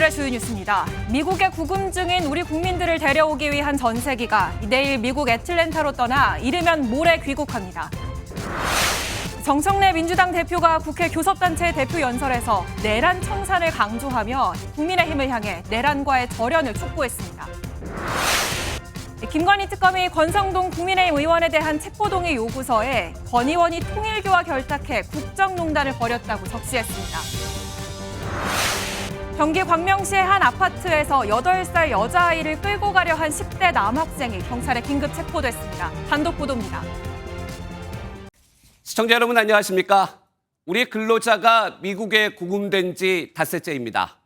오늘의 주요 뉴스입니다. 미국에 구금 중인 우리 국민들을 데려오기 위한 전세기가 내일 미국 애틀랜타로 떠나 이르면 모레 귀국합니다. 정청래 민주당 대표가 국회 교섭단체 대표 연설에서 내란 청산을 강조하며 국민의힘을 향해 내란과의 절연을 촉구했습니다. 김건희 특검이 권성동 국민의힘 의원에 대한 체포동의 요구서에 권 의원이 통일교와 결탁해 국정농단을 벌였다고 적시했습니다. 경기 광명시의 한 아파트에서 8살 여자아이를 끌고 가려 한 10대 남학생이 경찰에 긴급 체포됐습니다. 단독 보도입니다. 시청자 여러분 안녕하십니까? 우리 근로자가 미국에 구금된 지 닷새째입니다.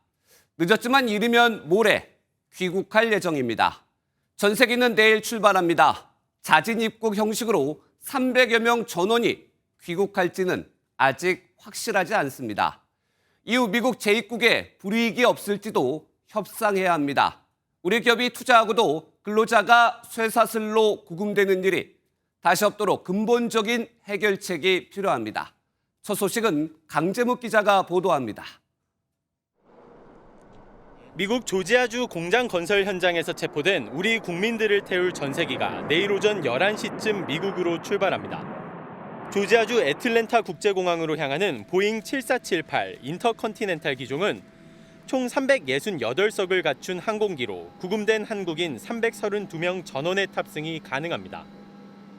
늦었지만 이르면 모레 귀국할 예정입니다. 전세기는 내일 출발합니다. 자진 입국 형식으로 300여 명 전원이 귀국할지는 아직 확실하지 않습니다. 이후 미국 재입국에 불이익이 없을지도 협상해야 합니다. 우리 기업이 투자하고도 근로자가 쇠사슬로 구금되는 일이 다시 없도록 근본적인 해결책이 필요합니다. 첫 소식은 강재묵 기자가 보도합니다. 미국 조지아주 공장 건설 현장에서 체포된 우리 국민들을 태울 전세기가 내일 오전 11시쯤 미국으로 출발합니다. 조지아주 애틀랜타 국제공항으로 향하는 보잉 7478 인터컨티넨탈 기종은 총 368석을 갖춘 항공기로 구금된 한국인 332명 전원의 탑승이 가능합니다.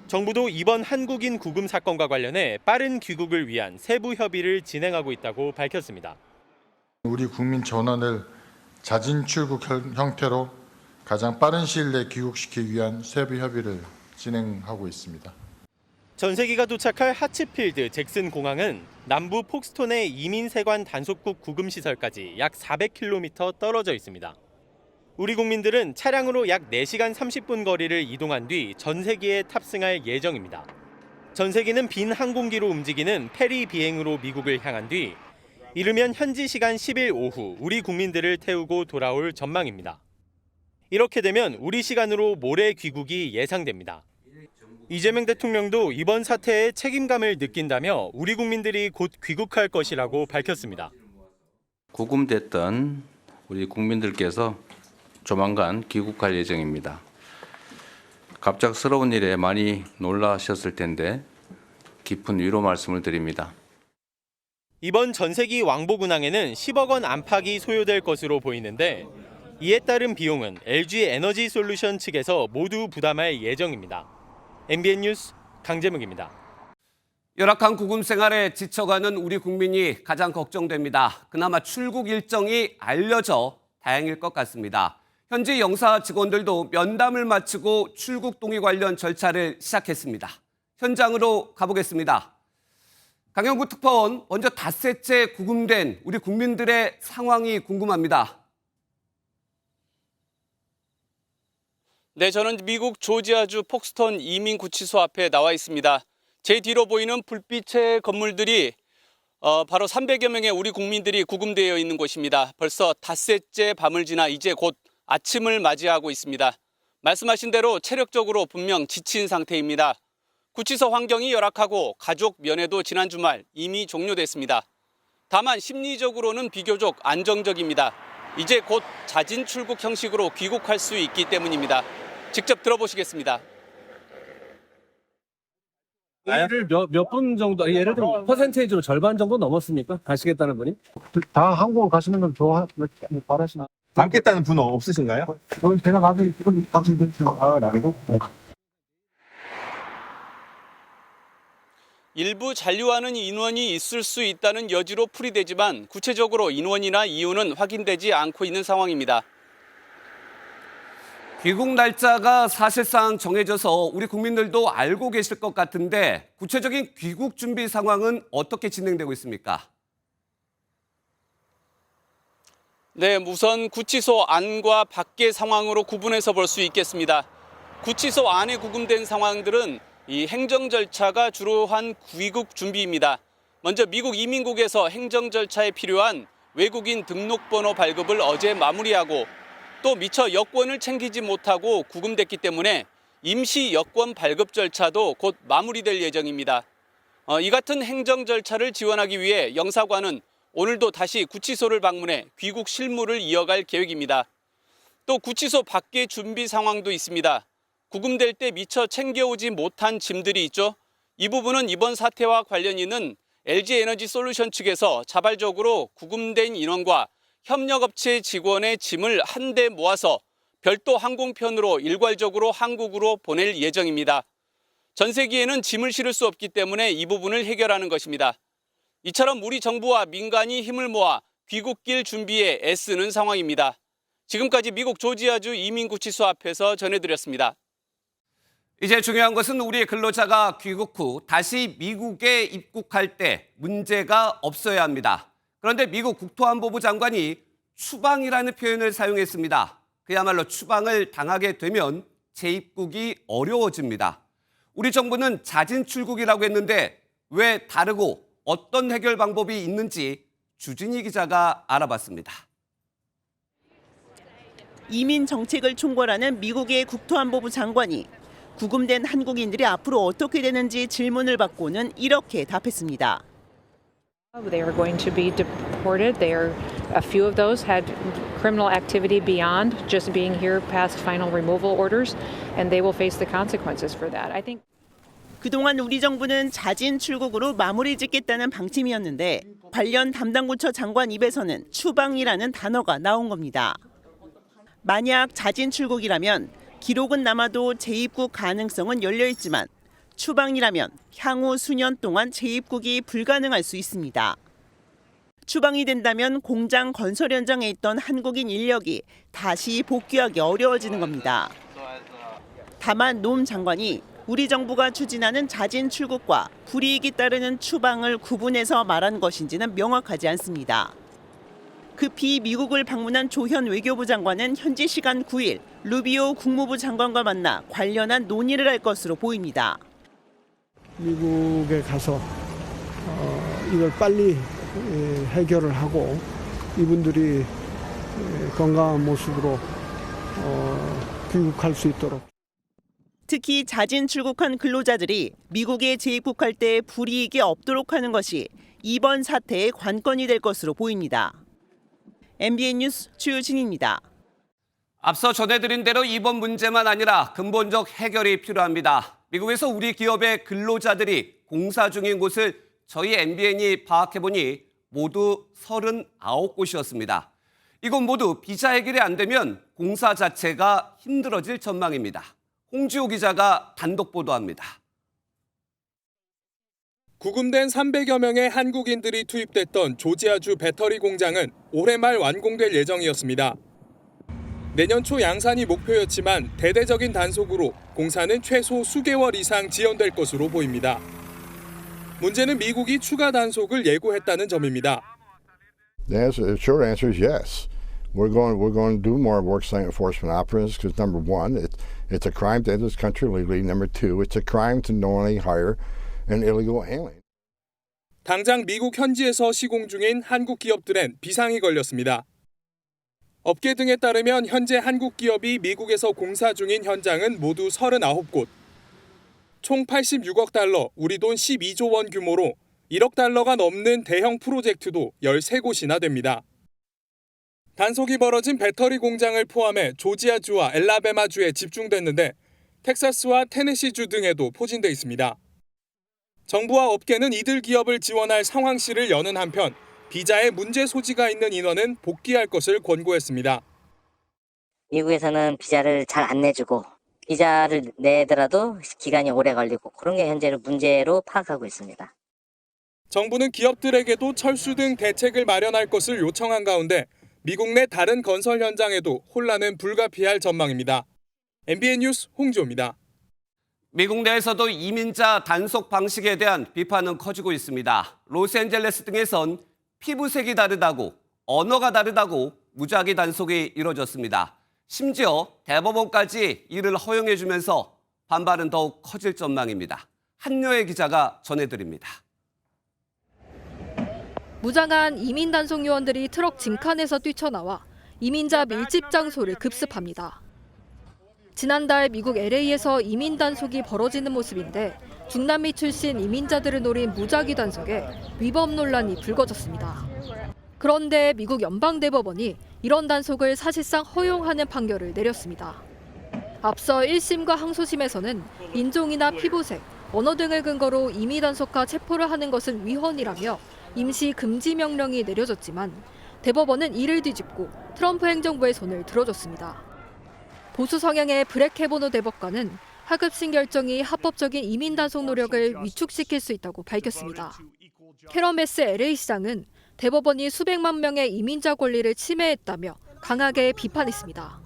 정부도 이번 한국인 구금 사건과 관련해 빠른 귀국을 위한 세부 협의를 진행하고 있다고 밝혔습니다. 우리 국민 전원을 자진 출국 형태로 가장 빠른 시일 내에 귀국시키기 위한 세부 협의를 진행하고 있습니다. 전세기가 도착할 하츠필드 잭슨 공항은 남부 폭스톤의 이민세관 단속국 구금 시설까지 약 400km 떨어져 있습니다. 우리 국민들은 차량으로 약 4시간 30분 거리를 이동한 뒤 전세기에 탑승할 예정입니다. 전세기는 빈 항공기로 움직이는 페리 비행으로 미국을 향한 뒤 이르면 현지 시간 10일 오후 우리 국민들을 태우고 돌아올 전망입니다. 이렇게 되면 우리 시간으로 모레 귀국이 예상됩니다. 이재명 대통령도 이번 사태에 책임감을 느낀다며 우리 국민들이 곧 귀국할 것이라고 밝혔습니다. 구금됐던 우리 국민들께서 조만간 귀국할 예정입니다. 갑작스러운 일에 많이 놀라셨을 텐데 깊은 위로 말씀을 드립니다. 이번 전세기 왕복 운항에는 10억 원 안팎이 소요될 것으로 보이는데 이에 따른 비용은 LG 에너지 솔루션 측에서 모두 부담할 예정입니다. MBN 뉴스 강재묵입니다. 열악한 구금 생활에 지쳐가는 우리 국민이 가장 걱정됩니다. 그나마 출국 일정이 알려져 다행일 것 같습니다. 현지 영사 직원들도 면담을 마치고 출국 동의 관련 절차를 시작했습니다. 현장으로 가보겠습니다. 강영구 특파원, 먼저 닷새째 구금된 우리 국민들의 상황이 궁금합니다. 네, 저는 미국 조지아주 폭스톤 이민구치소 앞에 나와 있습니다. 제 뒤로 보이는 불빛의 건물들이 바로 300여 명의 우리 국민들이 구금되어 있는 곳입니다. 벌써 닷새째 밤을 지나 이제 곧 아침을 맞이하고 있습니다. 말씀하신 대로 체력적으로 분명 지친 상태입니다. 구치소 환경이 열악하고 가족 면회도 지난 주말 이미 종료됐습니다. 다만 심리적으로는 비교적 안정적입니다. 이제 곧 자진 출국 형식으로 귀국할 수 있기 때문입니다. 직접 들어보시겠습니다. 일을 몇 분 정도, 예를 들어 퍼센테이지로 절반 정도 넘었습니까? 가시겠다는 분이? 다 한국 가시는 걸 바라시나? 남겠다는 분은 없으신가요? 제가 가서 이건 당신들 아니고. 일부 잔류하는 인원이 있을 수 있다는 여지로 풀이되지만 구체적으로 인원이나 이유는 확인되지 않고 있는 상황입니다. 귀국 날짜가 사실상 정해져서 우리 국민들도 알고 계실 것 같은데 구체적인 귀국 준비 상황은 어떻게 진행되고 있습니까? 네, 우선 구치소 안과 밖의 상황으로 구분해서 볼 수 있겠습니다. 구치소 안에 구금된 상황들은 이 행정 절차가 주로 한 귀국 준비입니다. 먼저 미국 이민국에서 행정 절차에 필요한 외국인 등록번호 발급을 어제 마무리하고 또 미처 여권을 챙기지 못하고 구금됐기 때문에 임시 여권 발급 절차도 곧 마무리될 예정입니다. 이 같은 행정 절차를 지원하기 위해 영사관은 오늘도 다시 구치소를 방문해 귀국 실무를 이어갈 계획입니다. 또 구치소 밖의 준비 상황도 있습니다. 구금될 때 미처 챙겨오지 못한 짐들이 있죠. 이 부분은 이번 사태와 관련 있는 LG에너지솔루션 측에서 자발적으로 구금된 인원과 협력업체 직원의 짐을 한데 모아서 별도 항공편으로 일괄적으로 한국으로 보낼 예정입니다. 전세기에는 짐을 실을 수 없기 때문에 이 부분을 해결하는 것입니다. 이처럼 우리 정부와 민간이 힘을 모아 귀국길 준비에 애쓰는 상황입니다. 지금까지 미국 조지아주 이민구치소 앞에서 전해드렸습니다. 이제 중요한 것은 우리 근로자가 귀국 후 다시 미국에 입국할 때 문제가 없어야 합니다. 그런데 미국 국토안보부 장관이 추방이라는 표현을 사용했습니다. 그야말로 추방을 당하게 되면 재입국이 어려워집니다. 우리 정부는 자진 출국이라고 했는데 왜 다르고 어떤 해결 방법이 있는지 주진희 기자가 알아봤습니다. 이민 정책을 총괄하는 미국의 국토안보부 장관이 구금된 한국인들이 앞으로 어떻게 되는지 질문을 받고는 이렇게 답했습니다. They are going to be deported. A few of those had criminal activity beyond just being here past final removal orders, and they will face the consequences for that. I think. 그동안 우리 정부는 자진 출국으로 마무리 짓겠다는 방침이었는데 관련 담당 부처 장관 입에서는 추방이라는 단어가 나온 겁니다. 만약 자진 출국이라면 기록은 남아도 재입국 가능성은 열려 있지만 추방이라면 향후 수년 동안 재입국이 불가능할 수 있습니다. 추방이 된다면 공장 건설 현장에 있던 한국인 인력이 다시 복귀하기 어려워지는 겁니다. 다만 노 장관이 우리 정부가 추진하는 자진 출국과 불이익이 따르는 추방을 구분해서 말한 것인지는 명확하지 않습니다. 급히 미국을 방문한 조현 외교부 장관은 현지 시간 9일 루비오 국무부 장관과 만나 관련한 논의를 할 것으로 보입니다. 미국에 가서 이걸 빨리 해결을 하고 이분들이 건강한 모습으로 귀국할 수 있도록. 특히 자진 출국한 근로자들이 미국에 재입국할 때 불이익이 없도록 하는 것이 이번 사태의 관건이 될 것으로 보입니다. MBN 뉴스 주진희입니다. 앞서 전해드린 대로 이번 문제만 아니라 근본적 해결이 필요합니다. 미국에서 우리 기업의 근로자들이 공사 중인 곳을 저희 MBN이 파악해보니 모두 39곳이었습니다. 이곳 모두 비자 해결이 안 되면 공사 자체가 힘들어질 전망입니다. 홍지호 기자가 단독 보도합니다. 구금된 300여 명의 한국인들이 투입됐던 조지아주 배터리 공장은 올해 말 완공될 예정이었습니다. 내년 초 양산이 목표였지만 대대적인 단속으로 공사는 최소 수개월 이상 지연될 것으로 보입니다. 문제는 미국이 추가 단속을 예고했다는 점입니다. The short answer is yes. We're going to do more work-site enforcement operatives because number one, it's a crime to enter this country illegally. Number two, it's a crime to knowingly hire an illegal alien. 당장 미국 현지에서 시공 중인 한국 기업들엔 비상이 걸렸습니다. 업계 등에 따르면 현재 한국 기업이 미국에서 공사 중인 현장은 모두 39곳. 총 86억 달러, 우리 돈 12조 원 규모로 1억 달러가 넘는 대형 프로젝트도 13곳이나 됩니다. 단속이 벌어진 배터리 공장을 포함해 조지아주와 엘라베마주에 집중됐는데 텍사스와 테네시주 등에도 포진돼 있습니다. 정부와 업계는 이들 기업을 지원할 상황실을 여는 한편 비자에 문제 소지가 있는 인원은 복귀할 것을 권고했습니다. 미국에서는 비자를 잘 안 내주고 비자를 내더라도 기간이 오래 걸리고 그런 게 현재는 문제로 파악하고 있습니다. 정부는 기업들에게도 철수 등 대책을 마련할 것을 요청한 가운데 미국 내 다른 건설 현장에도 혼란은 불가피할 전망입니다. MBN 뉴스 홍지호입니다. 미국 내에서도 이민자 단속 방식에 대한 비판은 커지고 있습니다. 로스앤젤레스 등에선 피부색이 다르다고, 언어가 다르다고 무작위 단속이 이뤄졌습니다. 심지어 대법원까지 이를 허용해주면서 반발은 더욱 커질 전망입니다. 한여의 기자가 전해드립니다. 무장한 이민 단속 요원들이 트럭 진칸에서 뛰쳐나와 이민자 밀집 장소를 급습합니다. 지난달 미국 LA에서 이민 단속이 벌어지는 모습인데 중남미 출신 이민자들을 노린 무작위 단속에 위법 논란이 불거졌습니다. 그런데 미국 연방대법원이 이런 단속을 사실상 허용하는 판결을 내렸습니다. 앞서 1심과 항소심에서는 인종이나 피부색, 언어 등을 근거로 임의 단속과 체포를 하는 것은 위헌이라며 임시 금지 명령이 내려졌지만 대법원은 이를 뒤집고 트럼프 행정부의 손을 들어줬습니다. 보수 성향의 브렉 캐보너 대법관은 하급심 결정이 합법적인 이민 단속 노력을 위축시킬 수 있다고 밝혔습니다. 캐런 베스 LA 시장은 대법원이 수백만 명의 이민자 권리를 침해했다며 강하게 비판했습니다.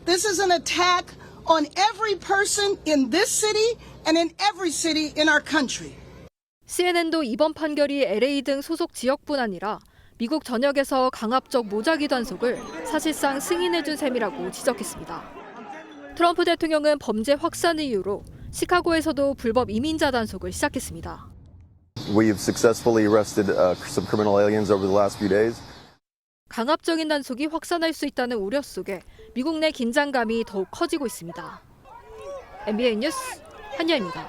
This is an attack on every person in this city and in every city in our country. CNN도 이번 판결이 LA 등 소속 지역뿐 아니라 미국 전역에서 강압적 무작위 단속을 사실상 승인해준 셈이라고 지적했습니다. 트럼프 대통령은 범죄 확산을 이유로 시카고에서도 불법 이민자 단속을 시작했습니다. We've successfully arrested some criminal aliens over the last few days. 강압적인 단속이 확산할 수 있다는 우려 속에 미국 내 긴장감이 더욱 커지고 있습니다. MBN 뉴스 한여입니다.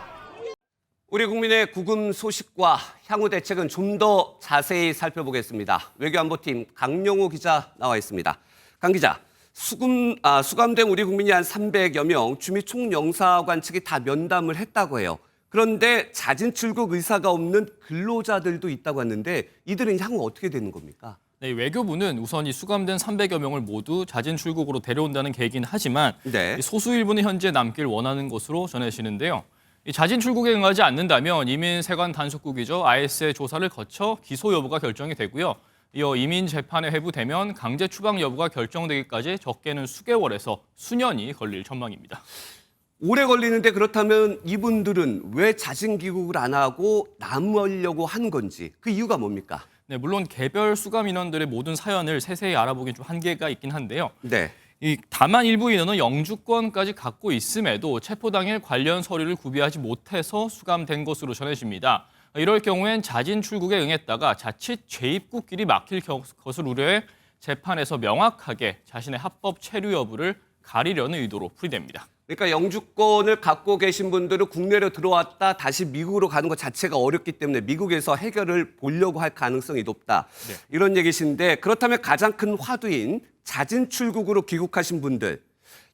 우리 국민의 구금 소식과 향후 대책은 좀 더 자세히 살펴보겠습니다. 외교안보팀 강용호 기자 나와 있습니다. 강 기자, 수감된 우리 국민이 한 300여 명, 주미 총영사관 측이 다 면담을 했다고 해요. 그런데 자진 출국 의사가 없는 근로자들도 있다고 하는데 이들은 향후 어떻게 되는 겁니까? 네, 외교부는 우선 이 수감된 300여 명을 모두 자진 출국으로 데려온다는 계획이긴 하지만 네. 소수 일부는 현재 남길 원하는 것으로 전해지는데요. 이 자진 출국에 응하지 않는다면 이민 세관 단속국이죠. IS의 조사를 거쳐 기소 여부가 결정이 되고요. 이어 이민 재판에 회부되면 강제 추방 여부가 결정되기까지 적게는 수개월에서 수년이 걸릴 전망입니다. 오래 걸리는데 그렇다면 이분들은 왜 자진 귀국을 안 하고 남으려고 하는 건지 그 이유가 뭡니까? 네, 물론 개별 수감 인원들의 모든 사연을 세세히 알아보긴 좀 한계가 있긴 한데요. 네. 다만 일부 인원은 영주권까지 갖고 있음에도 체포 당일 관련 서류를 구비하지 못해서 수감된 것으로 전해집니다. 이럴 경우엔 자진 출국에 응했다가 자칫 재입국길이 막힐 것을 우려해 재판에서 명확하게 자신의 합법 체류 여부를 가리려는 의도로 풀이됩니다. 그러니까 영주권을 갖고 계신 분들은 국내로 들어왔다 다시 미국으로 가는 것 자체가 어렵기 때문에 미국에서 해결을 보려고 할 가능성이 높다. 네. 이런 얘기신데 그렇다면 가장 큰 화두인 자진 출국으로 귀국하신 분들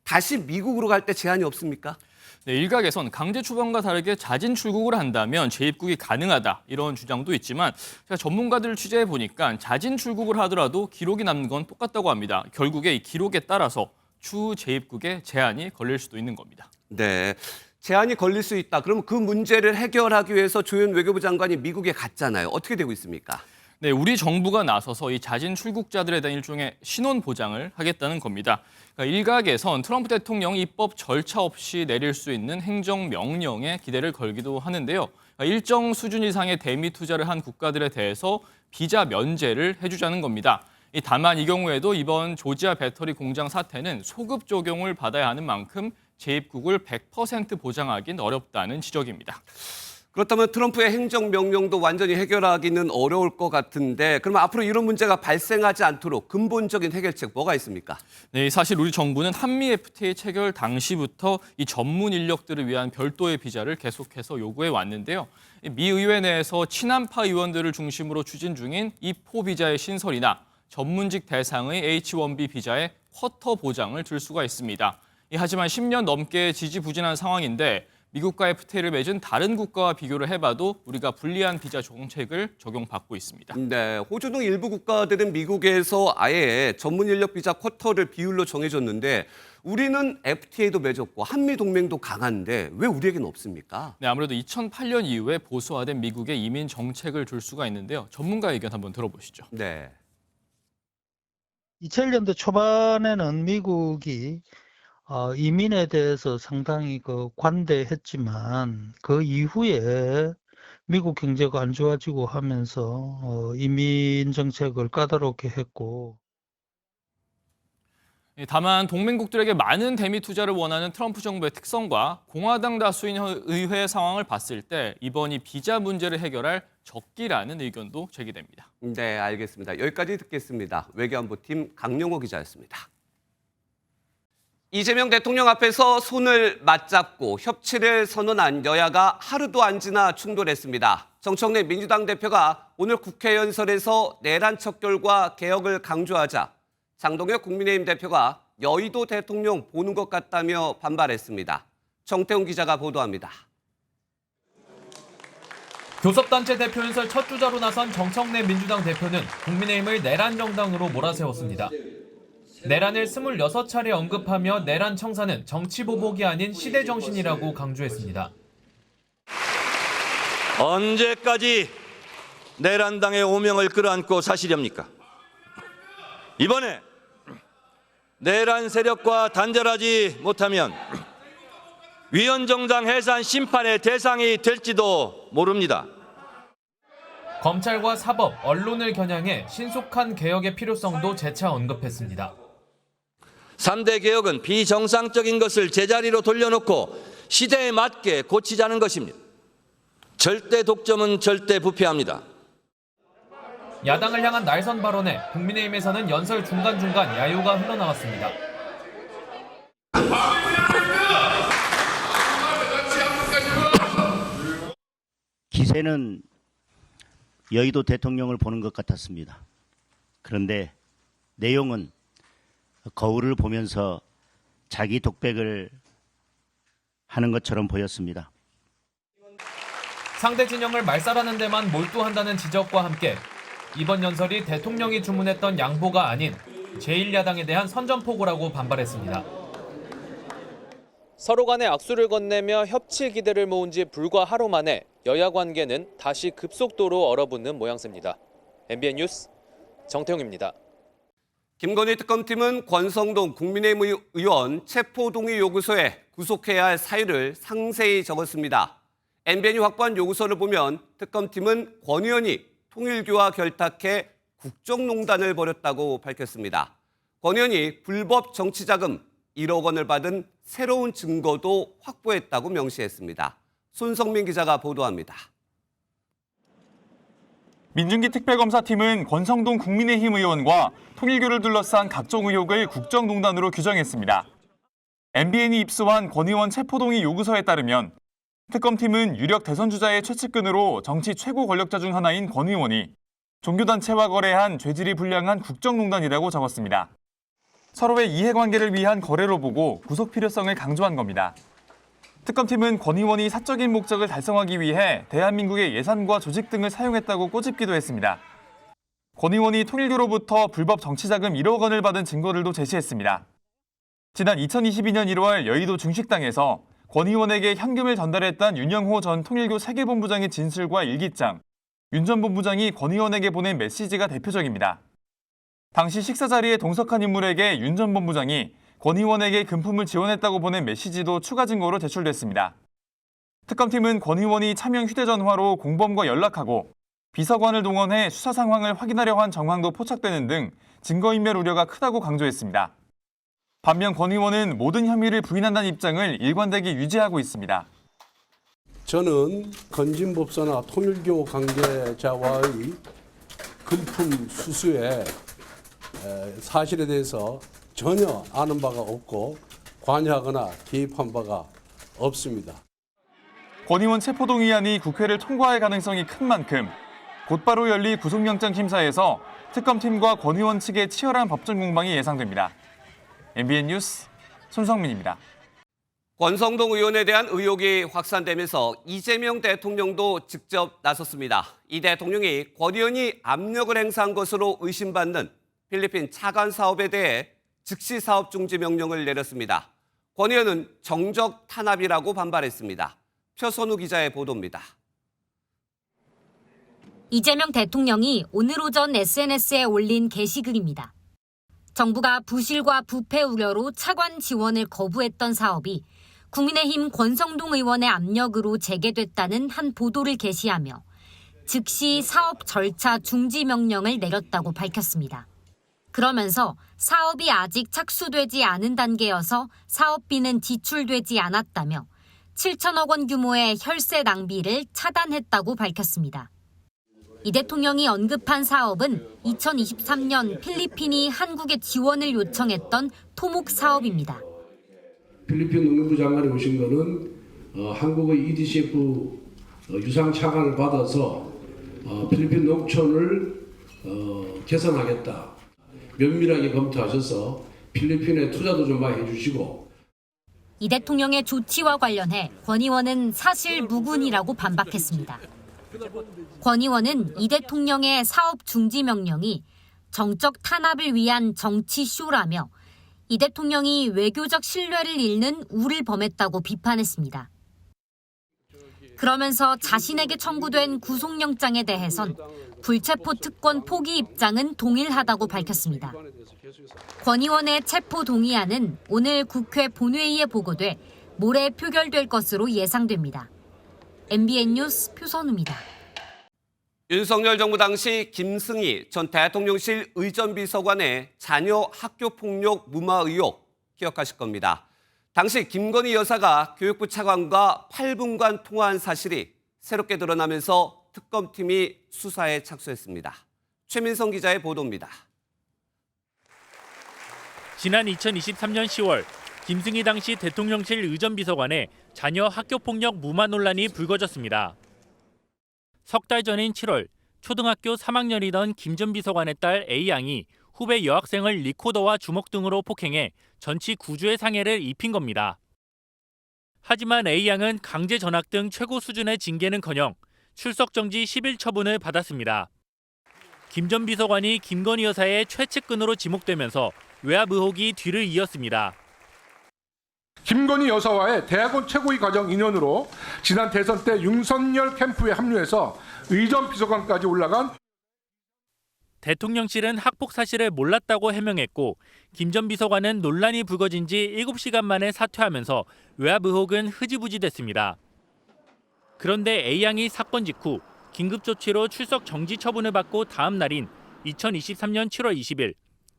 다시 미국으로 갈 때 제한이 없습니까? 네, 일각에선 강제 추방과 다르게 자진 출국을 한다면 재입국이 가능하다 이런 주장도 있지만 제가 전문가들을 취재해 보니까 자진 출국을 하더라도 기록이 남는 건 똑같다고 합니다. 결국에 이 기록에 따라서 추후 재입국에 제한이 걸릴 수도 있는 겁니다. 네, 제한이 걸릴 수 있다. 그럼 그 문제를 해결하기 위해서 조현 외교부 장관이 미국에 갔잖아요. 어떻게 되고 있습니까? 네, 우리 정부가 나서서 이 자진 출국자들에 대한 일종의 신원 보장을 하겠다는 겁니다. 그러니까 일각에선 트럼프 대통령이 입법 절차 없이 내릴 수 있는 행정명령에 기대를 걸기도 하는데요. 그러니까 일정 수준 이상의 대미 투자를 한 국가들에 대해서 비자 면제를 해주자는 겁니다. 다만 이 경우에도 이번 조지아 배터리 공장 사태는 소급 적용을 받아야 하는 만큼 재입국을 100% 보장하기는 어렵다는 지적입니다. 그렇다면 트럼프의 행정명령도 완전히 해결하기는 어려울 것 같은데 그러면 앞으로 이런 문제가 발생하지 않도록 근본적인 해결책 뭐가 있습니까? 네, 사실 우리 정부는 한미 FTA 체결 당시부터 이 전문 인력들을 위한 별도의 비자를 계속해서 요구해 왔는데요. 미 의회 내에서 친한파 의원들을 중심으로 추진 중인 이 포비자의 신설이나 전문직 대상의 H-1B 비자에 쿼터 보장을 줄 수가 있습니다. 하지만 10년 넘게 지지부진한 상황인데 미국과 FTA를 맺은 다른 국가와 비교를 해봐도 우리가 불리한 비자 정책을 적용받고 있습니다. 네, 호주 등 일부 국가들은 미국에서 아예 전문 인력 비자 쿼터를 비율로 정해줬는데 우리는 FTA도 맺었고 한미 동맹도 강한데 왜 우리에게는 없습니까? 네, 아무래도 2008년 이후에 보수화된 미국의 이민 정책을 줄 수가 있는데요. 전문가 의견 한번 들어보시죠. 네. 2000년대 초반에는 미국이 이민에 대해서 상당히 관대했지만 그 이후에 미국 경제가 안 좋아지고 하면서 이민 정책을 까다롭게 했고 다만 동맹국들에게 많은 대미 투자를 원하는 트럼프 정부의 특성과 공화당 다수인 의회 상황을 봤을 때 이번이 비자 문제를 해결할 적기라는 의견도 제기됩니다. 네, 알겠습니다. 여기까지 듣겠습니다. 외교안보팀 강용호 기자였습니다. 이재명 대통령 앞에서 손을 맞잡고 협치를 선언한 여야가 하루도 안 지나 충돌했습니다. 정청래 민주당 대표가 오늘 국회 연설에서 내란 척결과 개혁을 강조하자 장동혁 국민의힘 대표가 여의도 대통령 보는 것 같다며 반발했습니다. 정태훈 기자가 보도합니다. 교섭단체 대표 연설 첫 주자로 나선 정청래 민주당 대표는 국민의힘을 내란 정당으로 몰아세웠습니다. 내란을 26차례 언급하며 내란 청사는 정치 보복이 아닌 시대 정신이라고 강조했습니다. 언제까지 내란당의 오명을 끌어안고 사시렵니까? 이번에 내란 세력과 단절하지 못하면 위헌정당 해산 심판의 대상이 될지도 모릅니다. 검찰과 사법, 언론을 겨냥해 신속한 개혁의 필요성도 재차 언급했습니다. 3대 개혁은 비정상적인 것을 제자리로 돌려놓고 시대에 맞게 고치자는 것입니다. 절대 독점은 절대 부패합니다. 야당을 향한 날선 발언에 국민의힘에서는 연설 중간중간 야유가 흘러나왔습니다. 기세는 여의도 대통령을 보는 것 같았습니다. 그런데 내용은 거울을 보면서 자기 독백을 하는 것처럼 보였습니다. 상대 진영을 말살하는 데만 몰두한다는 지적과 함께 이번 연설이 대통령이 주문했던 양보가 아닌 제1야당에 대한 선전포고라고 반발했습니다. 서로 간에 악수를 건네며 협치 기대를 모은 지 불과 하루 만에 여야 관계는 다시 급속도로 얼어붙는 모양새입니다. MBN 뉴스 정태웅입니다. 김건희 특검팀은 권성동 국민의힘 의원 체포동의 요구서에 구속해야 할 사유를 상세히 적었습니다. MBN이 확보한 요구서를 보면 특검팀은 권 의원이 통일교와 결탁해 국정농단을 벌였다고 밝혔습니다. 권 의원이 불법 정치자금 1억 원을 받은 새로운 증거도 확보했다고 명시했습니다. 손성민 기자가 보도합니다. 민중기 특별검사팀은 권성동 국민의힘 의원과 통일교를 둘러싼 각종 의혹을 국정농단으로 규정했습니다. MBN이 입수한 권 의원 체포동의 요구서에 따르면 특검팀은 유력 대선주자의 최측근으로 정치 최고 권력자 중 하나인 권 의원이 종교단체와 거래한 죄질이 불량한 국정농단이라고 적었습니다. 서로의 이해관계를 위한 거래로 보고 구속 필요성을 강조한 겁니다. 특검팀은 권 의원이 사적인 목적을 달성하기 위해 대한민국의 예산과 조직 등을 사용했다고 꼬집기도 했습니다. 권 의원이 통일교로부터 불법 정치자금 1억 원을 받은 증거들도 제시했습니다. 지난 2022년 1월 여의도 중식당에서 권 의원에게 현금을 전달했던 윤영호 전 통일교 세계본부장의 진술과 일기장, 윤 전 본부장이 권 의원에게 보낸 메시지가 대표적입니다. 당시 식사 자리에 동석한 인물에게 윤 전 본부장이 권 의원에게 금품을 지원했다고 보낸 메시지도 추가 증거로 제출됐습니다. 특검팀은 권 의원이 차명 휴대전화로 공범과 연락하고 비서관을 동원해 수사 상황을 확인하려 한 정황도 포착되는 등 증거인멸 우려가 크다고 강조했습니다. 반면 권 의원은 모든 혐의를 부인한다는 입장을 일관되게 유지하고 있습니다. 저는 건진법사나 통일교 관계자와의 금품 수수의 사실에 대해서 전혀 아는 바가 없고 관여하거나 개입한 바가 없습니다. 권 의원 체포동의안이 국회를 통과할 가능성이 큰 만큼 곧바로 열릴 구속영장 심사에서 특검팀과 권 의원 측의 치열한 법정 공방이 예상됩니다. MBN 뉴스 손성민입니다. 권성동 의원에 대한 의혹이 확산되면서 이재명 대통령도 직접 나섰습니다. 이 대통령이 권 의원이 압력을 행사한 것으로 의심받는 필리핀 차관 사업에 대해 즉시 사업 중지 명령을 내렸습니다. 권 의원은 정적 탄압이라고 반발했습니다. 표선우 기자의 보도입니다. 이재명 대통령이 오늘 오전 SNS에 올린 게시글입니다. 정부가 부실과 부패 우려로 차관 지원을 거부했던 사업이 국민의힘 권성동 의원의 압력으로 재개됐다는 한 보도를 게시하며 즉시 사업 절차 중지 명령을 내렸다고 밝혔습니다. 그러면서 사업이 아직 착수되지 않은 단계여서 사업비는 지출되지 않았다며 7천억 원 규모의 혈세 낭비를 차단했다고 밝혔습니다. 이 대통령이 언급한 사업은 2023년 필리핀이 한국에 지원을 요청했던 토목 사업입니다. 필리핀 농림부 장관이 오신 거는 한국의 EDCF 유상 차관을 받아서 필리핀 농촌을 개선하겠다. 면밀하게 검토하셔서 필리핀에 투자도 좀 많이 해주시고. 이 대통령의 조치와 관련해 권 의원은 사실 무근이라고 반박했습니다. 권 의원은 이 대통령의 사업 중지 명령이 정적 탄압을 위한 정치 쇼라며 이 대통령이 외교적 신뢰를 잃는 우를 범했다고 비판했습니다. 그러면서 자신에게 청구된 구속영장에 대해선 불체포 특권 포기 입장은 동일하다고 밝혔습니다. 권 의원의 체포 동의안은 오늘 국회 본회의에 보고돼 모레 표결될 것으로 예상됩니다. MBN 뉴스 표선우입니다. 윤석열 정부 당시 김승희 전 대통령실 의전비서관의 자녀 학교폭력 무마 의혹 기억하실 겁니다. 당시 김건희 여사가 교육부 차관과 8분간 통화한 사실이 새롭게 드러나면서 특검팀이 수사에 착수했습니다. 최민성 기자의 보도입니다. 지난 2023년 10월 김승희 당시 대통령실 의전비서관의 자녀 학교폭력 무마 논란이 불거졌습니다. 석 달 전인 7월 초등학교 3학년이던 김 전 비서관의 딸 A양이 후배 여학생을 리코더와 주먹 등으로 폭행해 전치 9주의 상해를 입힌 겁니다. 하지만 A양은 강제 전학 등 최고 수준의 징계는커녕 출석 정지 10일 처분을 받았습니다. 김 전 비서관이 김건희 여사의 최측근으로 지목되면서 외압 의혹이 뒤를 이었습니다. 김건희 여사와의 대학원 최고위 과정 인연으로 지난 대선 때 윤석열 캠프에 합류해서 의전 비서관까지 올라간 대통령실은 학폭 사실을 몰랐다고 해명했고 김 전 비서관은 논란이 불거진 지 7시간 만에 사퇴하면서 외압 의혹은 흐지부지됐습니다. 그런데 A양이 사건 직후 긴급조치로 출석 정지 처분을 받고 다음 날인 2023년 7월 20일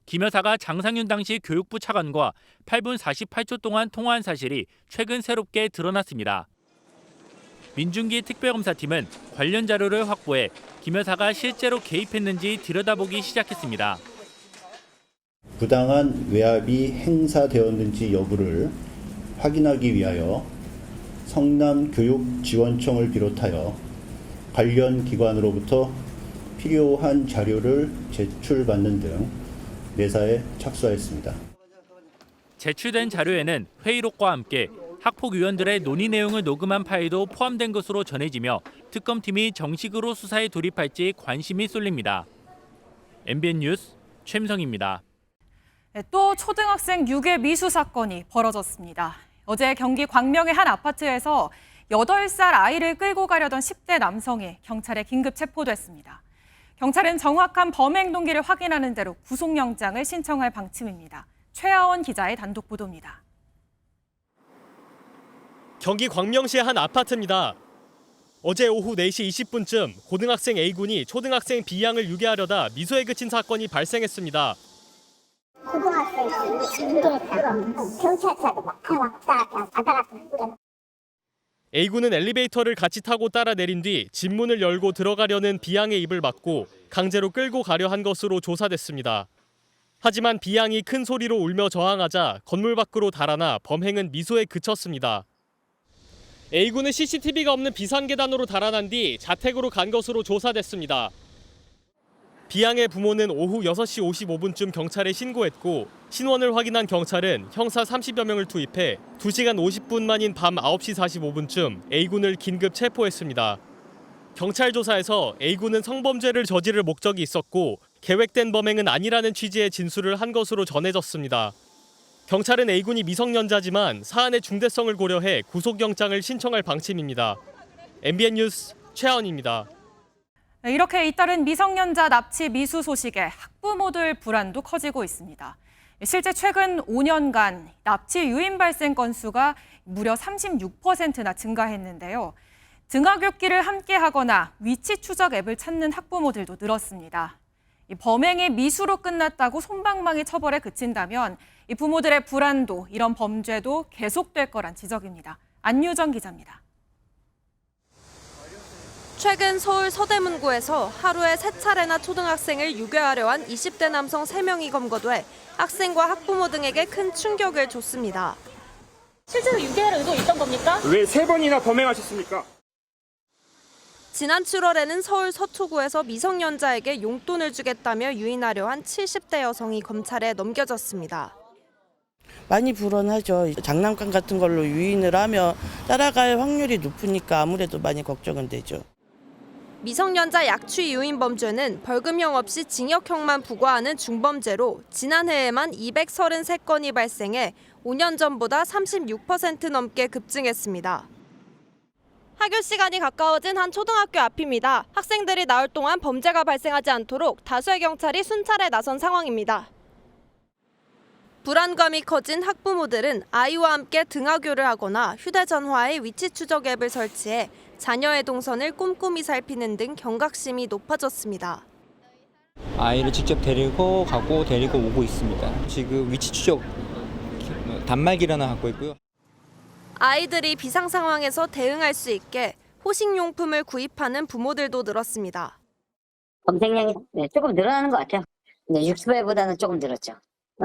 김 여사가 장상윤 당시 교육부 차관과 8분 48초 동안 통화한 사실이 최근 새롭게 드러났습니다. 민중기 특별검사팀은 관련 자료를 확보해 김 여사가 실제로 개입했는지 들여다보기 시작했습니다. 부당한 외압이 행사되었는지 여부를 확인하기 위하여 성남교육지원청을 비롯하여 관련 기관으로부터 필요한 자료를 제출받는 등 내사에 착수하였습니다. 제출된 자료에는 회의록과 함께 학폭위원들의 논의 내용을 녹음한 파일도 포함된 것으로 전해지며 특검팀이 정식으로 수사에 돌입할지 관심이 쏠립니다. MBN 뉴스 최민성입니다. 또 초등학생 유괴 미수 사건이 벌어졌습니다. 어제 경기 광명의 한 아파트에서 8살 아이를 끌고 가려던 10대 남성이 경찰에 긴급 체포됐습니다. 경찰은 정확한 범행 동기를 확인하는 대로 구속영장을 신청할 방침입니다. 최하원 기자의 단독 보도입니다. 경기 광명시의 한 아파트입니다. 어제 오후 4시 20분쯤 고등학생 A군이 초등학생 B양을 유괴하려다 미수에 그친 사건이 발생했습니다. 고등학생이 유괴했다고 경찰차도 막 왔다 갔다. A군은 엘리베이터를 같이 타고 따라 내린 뒤 집문을 열고 들어가려는 B양의 입을 막고 강제로 끌고 가려 한 것으로 조사됐습니다. 하지만 B양이 큰 소리로 울며 저항하자 건물 밖으로 달아나 범행은 미수에 그쳤습니다. A군은 CCTV가 없는 비상계단으로 달아난 뒤 자택으로 간 것으로 조사됐습니다. B양의 부모는 오후 6시 55분쯤 경찰에 신고했고 신원을 확인한 경찰은 형사 30여 명을 투입해 2시간 50분 만인 밤 9시 45분쯤 A군을 긴급 체포했습니다. 경찰 조사에서 A군은 성범죄를 저지를 목적이 있었고 계획된 범행은 아니라는 취지의 진술을 한 것으로 전해졌습니다. 경찰은 A군이 미성년자지만 사안의 중대성을 고려해 구속영장을 신청할 방침입니다. MBN 뉴스 최하원입니다. 이렇게 잇따른 미성년자 납치 미수 소식에 학부모들 불안도 커지고 있습니다. 실제 최근 5년간 납치 유인 발생 건수가 무려 36%나 증가했는데요. 등하굣길을 함께 하거나 위치 추적 앱을 찾는 학부모들도 늘었습니다. 이 범행이 미수로 끝났다고 솜방망이 처벌에 그친다면 이 부모들의 불안도 이런 범죄도 계속될 거란 지적입니다. 안유정 기자입니다. 최근 서울 서대문구에서 하루에 3차례나 초등학생을 유괴하려 한 20대 남성 3명이 검거돼 학생과 학부모 등에게 큰 충격을 줬습니다. 실제로 유괴할 의도 있던 겁니까? 왜 3번이나 범행하셨습니까? 지난 7월에는 서울 서초구에서 미성년자에게 용돈을 주겠다며 유인하려 한 70대 여성이 검찰에 넘겨졌습니다. 많이 불안하죠. 장난감 같은 걸로 유인을 하면 따라갈 확률이 높으니까 아무래도 많이 걱정은 되죠. 미성년자 약취 유인 범죄는 벌금형 없이 징역형만 부과하는 중범죄로 지난해에만 233건이 발생해 5년 전보다 36% 넘게 급증했습니다. 학교 시간이 가까워진 한 초등학교 앞입니다. 학생들이 나올 동안 범죄가 발생하지 않도록 다수의 경찰이 순찰에 나선 상황입니다. 불안감이 커진 학부모들은 아이와 함께 등하교를 하거나 휴대전화에 위치 추적 앱을 설치해 자녀의 동선을 꼼꼼히 살피는 등 경각심이 높아졌습니다. 아이를 직접 데리고 가고 데리고 오고 있습니다. 지금 위치 추적 단말기를 하나 갖고 있고요. 아이들이 비상 상황에서 대응할 수 있게 호식용품을 구입하는 부모들도 늘었습니다. 검색량이 조금 늘어나는 것 같아요. 근데 육스프레이보다는 조금 늘었죠.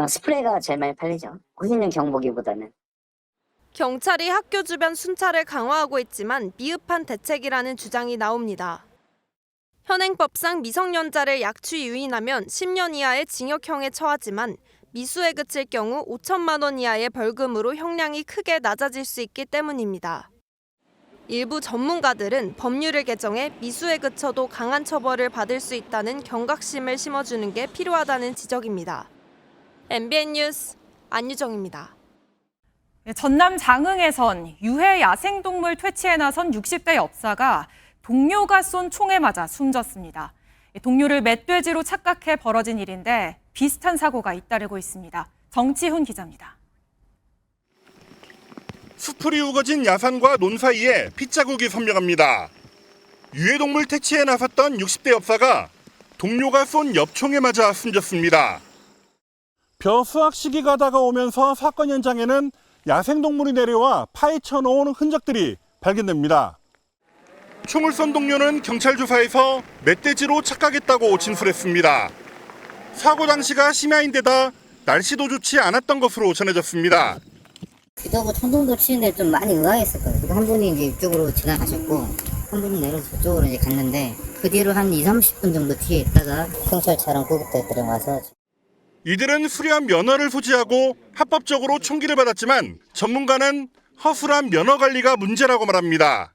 스프레이가 제일 많이 팔리죠. 호식용 경보기보다는. 경찰이 학교 주변 순찰을 강화하고 있지만 미흡한 대책이라는 주장이 나옵니다. 현행법상 미성년자를 약취 유인하면 10년 이하의 징역형에 처하지만 미수에 그칠 경우 5천만 원 이하의 벌금으로 형량이 크게 낮아질 수 있기 때문입니다. 일부 전문가들은 법률을 개정해 미수에 그쳐도 강한 처벌을 받을 수 있다는 경각심을 심어주는 게 필요하다는 지적입니다. MBN 뉴스 안유정입니다. 전남 장흥에선 유해 야생동물 퇴치에 나선 60대 엽사가 동료가 쏜 총에 맞아 숨졌습니다. 동료를 멧돼지로 착각해 벌어진 일인데 비슷한 사고가 잇따르고 있습니다. 정치훈 기자입니다. 수풀이 우거진 야산과 논 사이에 핏자국이 선명합니다. 유해동물 퇴치에 나섰던 60대 엽사가 동료가 쏜 엽총에 맞아 숨졌습니다. 벼 수확 시기가 다가오면서 사건 현장에는 야생동물이 내려와 파헤쳐 놓은 흔적들이 발견됩니다. 총을 쏜 동료는 경찰 조사에서 멧돼지로 착각했다고 진술했습니다. 사고 당시가 심야인데다 날씨도 좋지 않았던 것으로 전해졌습니다. 그저고 천둥도 치는데 좀 많이 의아했었거든요. 한 분이 이제 이쪽으로 지나가셨고 한 분이 내려서 저쪽으로 이제 갔는데 그 뒤로 한 2-30분 정도 뒤에 있다가 경찰차랑 구급대들이 와서 이들은 수리한 면허를 소지하고 합법적으로 총기를 받았지만 전문가는 허술한 면허 관리가 문제라고 말합니다.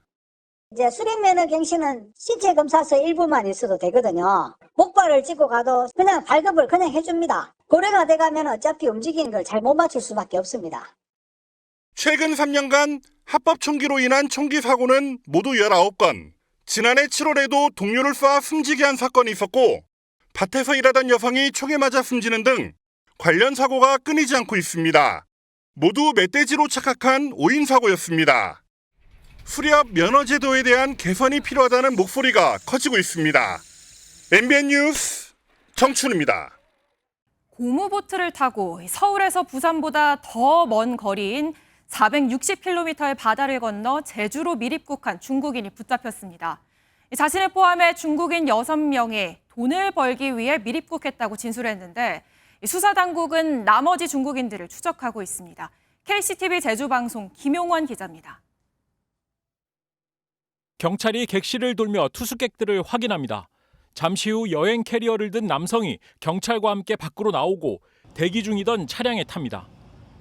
이제 수령면허 갱신은 신체 검사서 일부만 있어도 되거든요. 목발을 찍고 가도 그냥 발급을 그냥 해줍니다. 고래가 돼가면 어차피 움직이는 걸 잘 못 맞출 수밖에 없습니다. 최근 3년간 합법 총기로 인한 총기 사고는 모두 19건. 지난해 7월에도 동료를 쏴 숨지게 한 사건이 있었고 밭에서 일하던 여성이 총에 맞아 숨지는 등 관련 사고가 끊이지 않고 있습니다. 모두 멧돼지로 착각한 오인 사고였습니다. 수리업 면허 제도에 대한 개선이 필요하다는 목소리가 커지고 있습니다. MBN 뉴스 정춘우입니다. 고무보트를 타고 서울에서 부산보다 더 먼 거리인 460km의 바다를 건너 제주로 밀입국한 중국인이 붙잡혔습니다. 자신을 포함해 중국인 6명이 돈을 벌기 위해 밀입국했다고 진술했는데 수사당국은 나머지 중국인들을 추적하고 있습니다. KCTV 제주방송 김용원 기자입니다. 경찰이 객실을 돌며 투숙객들을 확인합니다. 잠시 후 여행 캐리어를 든 남성이 경찰과 함께 밖으로 나오고 대기 중이던 차량에 탑니다.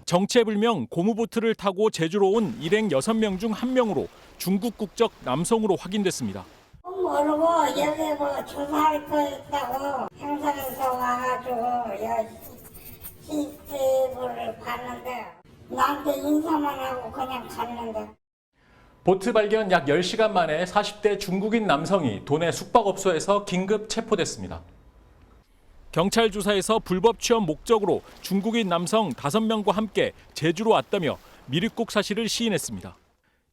정체불명 고무보트를 타고 제주로 온 일행 6명 중 1명으로 중국 국적 남성으로 확인됐습니다. 모르고 여기 뭐 조사할 거 있다고 행사에서 와가지고 여기 CCTV를 봤는데 나한테 인사만 하고 그냥 갔는데. 보트 발견 약 10시간 만에 40대 중국인 남성이 도내 숙박업소에서 긴급 체포됐습니다. 경찰 조사에서 불법 취업 목적으로 중국인 남성 5명과 함께 제주로 왔다며 밀입국 사실을 시인했습니다.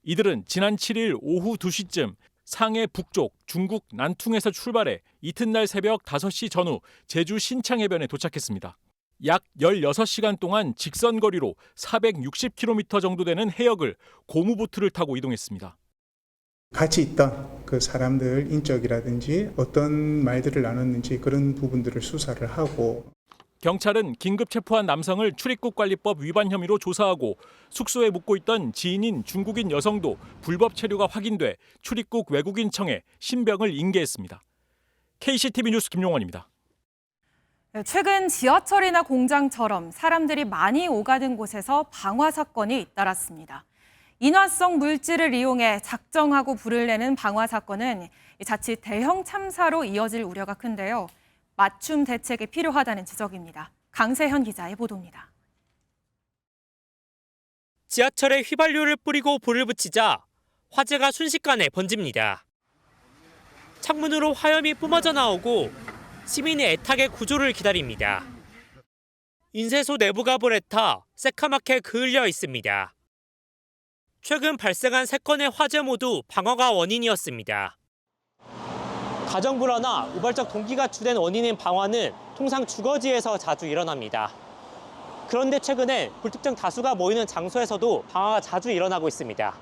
이들은 지난 7일 오후 2시쯤 상해 북쪽 중국 난퉁에서 출발해 이튿날 새벽 5시 전후 제주 신창해변에 도착했습니다. 약 16시간 동안 직선 거리로 460km 정도 되는 해역을 고무보트를 타고 이동했습니다. 같이 있던 그 사람들 인적이라든지 어떤 말들을 나눴는지 그런 부분들을 수사를 하고 경찰은 긴급 체포한 남성을 출입국관리법 위반 혐의로 조사하고 숙소에 묵고 있던 지인인 중국인 여성도 불법 체류가 확인돼 출입국 외국인청에 신병을 인계했습니다. KCTV 뉴스 김용원입니다. 최근 지하철이나 공장처럼 사람들이 많이 오가는 곳에서 방화 사건이 잇따랐습니다. 인화성 물질을 이용해 작정하고 불을 내는 방화 사건은 자칫 대형 참사로 이어질 우려가 큰데요. 맞춤 대책이 필요하다는 지적입니다. 강세현 기자의 보도입니다. 지하철에 휘발유를 뿌리고 불을 붙이자 화재가 순식간에 번집니다. 창문으로 화염이 뿜어져 나오고 시민이 애타게 구조를 기다립니다. 인쇄소 내부가 불에 타 새카맣게 그을려 있습니다. 최근 발생한 3건의 화재 모두 방화가 원인이었습니다. 가정 불화나 우발적 동기가 주된 원인인 방화는 통상 주거지에서 자주 일어납니다. 그런데 최근엔 불특정 다수가 모이는 장소에서도 방화가 자주 일어나고 있습니다.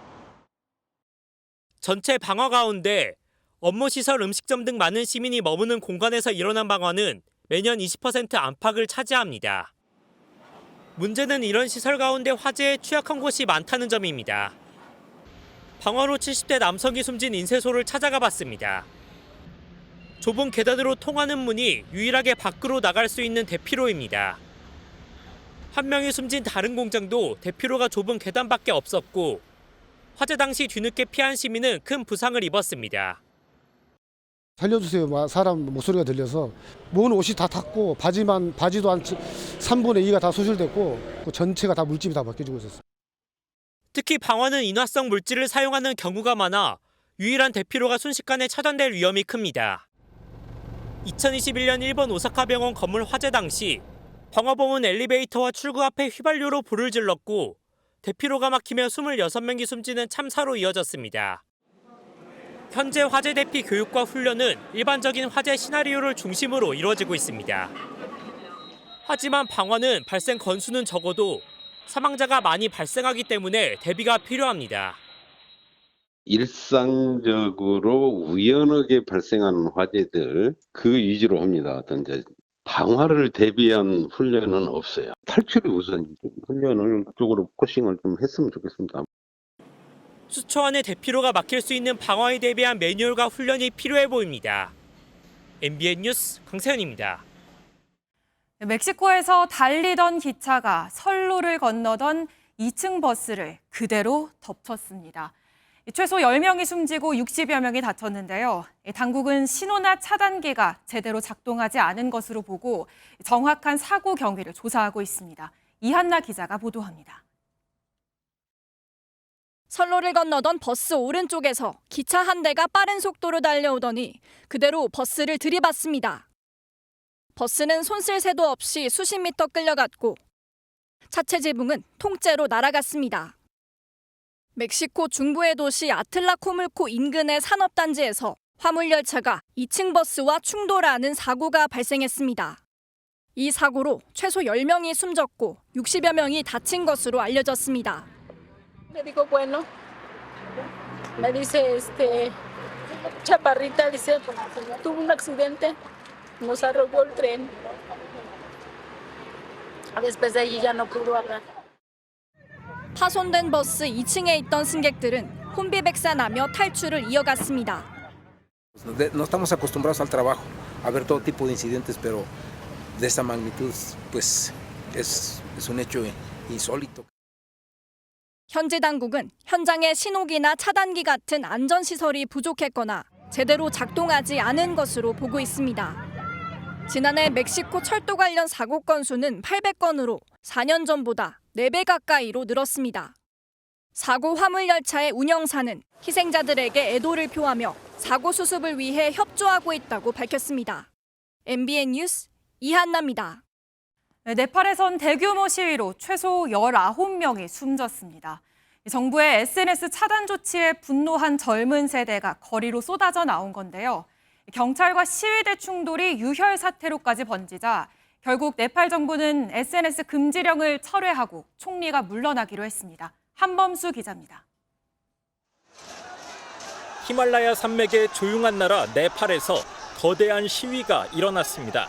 전체 방화 가운데 업무시설, 음식점 등 많은 시민이 머무는 공간에서 일어난 방화는 매년 20% 안팎을 차지합니다. 문제는 이런 시설 가운데 화재에 취약한 곳이 많다는 점입니다. 방화로 70대 남성이 숨진 인쇄소를 찾아가 봤습니다. 좁은 계단으로 통하는 문이 유일하게 밖으로 나갈 수 있는 대피로입니다. 한 명이 숨진 다른 공장도 대피로가 좁은 계단밖에 없었고 화재 당시 뒤늦게 피한 시민은 큰 부상을 입었습니다. 살려주세요. 사람 목소리가 들려서 모은 옷이 다 탔고 바지도 한 3분의 2가 다 소실됐고 전체가 다 물집이 다 벗겨지고 있었어요. 특히 방화는 인화성 물질을 사용하는 경우가 많아 유일한 대피로가 순식간에 차단될 위험이 큽니다. 2021년 일본 오사카 병원 건물 화재 당시 방화범은 엘리베이터와 출구 앞에 휘발유로 불을 질렀고 대피로가 막히며 26명이 숨지는 참사로 이어졌습니다. 현재 화재 대피 교육과 훈련은 일반적인 화재 시나리오를 중심으로 이루어지고 있습니다. 하지만 방화는 발생 건수는 적어도 사망자가 많이 발생하기 때문에 대비가 필요합니다. 일상적으로 우연하게 발생하는 화재들 그 위주로 합니다. 어떤 이제 방화를 대비한 훈련은 없어요. 탈출이 우선이죠. 훈련을 그쪽으로 포싱을 좀 했으면 좋겠습니다. 수초 안에 대피로가 막힐 수 있는 방화에 대비한 매뉴얼과 훈련이 필요해 보입니다. MBN 뉴스 강세현입니다. 멕시코에서 달리던 기차가 선로를 건너던 2층 버스를 그대로 덮쳤습니다. 최소 10명이 숨지고 60여 명이 다쳤는데요. 당국은 신호나 차단기가 제대로 작동하지 않은 것으로 보고 정확한 사고 경위를 조사하고 있습니다. 이한나 기자가 보도합니다. 선로를 건너던 버스 오른쪽에서 기차 한 대가 빠른 속도로 달려오더니 그대로 버스를 들이받습니다. 버스는 손쓸 새도 없이 수십 미터 끌려갔고 차체 지붕은 통째로 날아갔습니다. 멕시코 중부의 도시 아틀라코물코 인근의 산업단지에서 화물열차가 2층 버스와 충돌하는 사고가 발생했습니다. 이 사고로 최소 10명이 숨졌고 60여 명이 다친 것으로 알려졌습니다. Le digo, bueno, me dice, chaparrita, dice, tuvo un accidente, nos arrolló el tren. Después de allí ya no pudo hablar. 파손된 버스 2층에 있던 승객들은 혼비백산하며 탈출을 이어갔습니다. No estamos acostumbrados al trabajo a ver todo tipo de incidentes, pero de esta magnitud, pues es un hecho insólito. 현지 당국은 현장에 신호기나 차단기 같은 안전시설이 부족했거나 제대로 작동하지 않은 것으로 보고 있습니다. 지난해 멕시코 철도 관련 사고 건수는 800건으로 4년 전보다 4배 가까이로 늘었습니다. 사고 화물열차의 운영사는 희생자들에게 애도를 표하며 사고 수습을 위해 협조하고 있다고 밝혔습니다. MBN 뉴스 이한나입니다. 네팔에선 대규모 시위로 최소 19명이 숨졌습니다. 정부의 SNS 차단 조치에 분노한 젊은 세대가 거리로 쏟아져 나온 건데요. 경찰과 시위대 충돌이 유혈 사태로까지 번지자 결국 네팔 정부는 SNS 금지령을 철회하고 총리가 물러나기로 했습니다. 한범수 기자입니다. 히말라야 산맥의 조용한 나라 네팔에서 거대한 시위가 일어났습니다.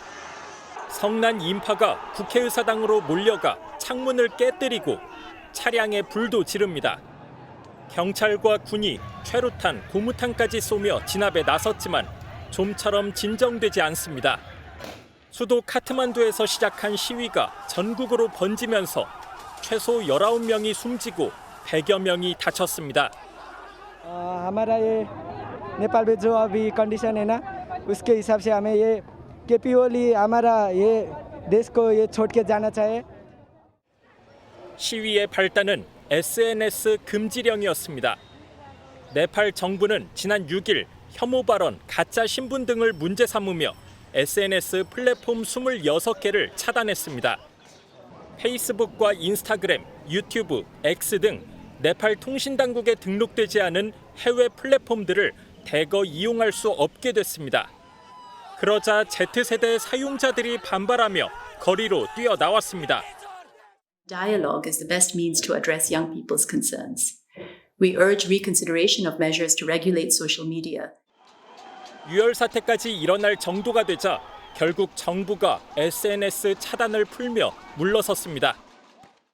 성난 인파가 국회의사당으로 몰려가 창문을 깨뜨리고 차량에 불도 지릅니다. 경찰과 군이 최루탄, 고무탄까지 쏘며 진압에 나섰지만 좀처럼 진정되지 않습니다. 수도 카트만두에서 시작한 시위가 전국으로 번지면서 최소 19명이 숨지고 100여 명이 다쳤습니다. हमारा ये नेपाल में जो अभी कंडीशन है ना उसके हिसाब से हमें ये केपीओली हमारा ये देश को ये छोड़ के जाना चाहिए. 시위의 발단은 SNS 금지령이었습니다. 네팔 정부는 지난 6일 혐오 발언, 가짜 신분 등을 문제 삼으며 SNS 플랫폼 26개를 차단했습니다. 페이스북과 인스타그램, 유튜브, X 등 네팔 통신당국에 등록되지 않은 해외 플랫폼들을 대거 이용할 수 없게 됐습니다. 그러자 Z세대 사용자들이 반발하며 거리로 뛰어나왔습니다. Dialogue is the best means to address young people's concerns. We urge reconsideration of measures to regulate social media. 유혈 사태까지 일어날 정도가 되자 결국 정부가 SNS 차단을 풀며 물러섰습니다.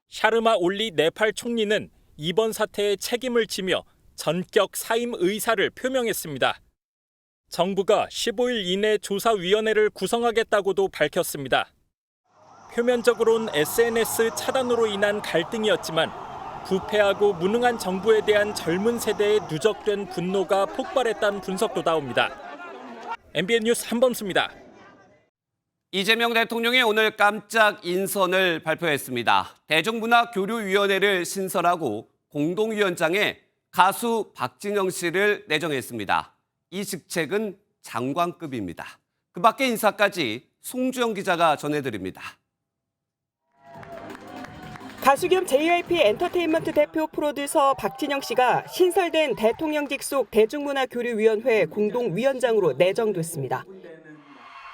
샤르마 올리 네팔 총리는 이번 사태에 책임을 지며 전격 사임 의사를 표명했습니다. 정부가 15일 이내 조사위원회를 구성하겠다고도 밝혔습니다. 표면적으로는 SNS 차단으로 인한 갈등이었지만 부패하고 무능한 정부에 대한 젊은 세대의 누적된 분노가 폭발했다는 분석도 나옵니다. MBN 뉴스 한범수입니다. 이재명 대통령이 오늘 깜짝 인선을 발표했습니다. 대중문화교류위원회를 신설하고 공동위원장에 가수 박진영 씨를 내정했습니다. 이 직책은 장관급입니다. 그 밖의 인사까지 송주영 기자가 전해드립니다. 가수 겸 JYP 엔터테인먼트 대표 프로듀서 박진영 씨가 신설된 대통령직 속 대중문화교류위원회 공동위원장으로 내정됐습니다.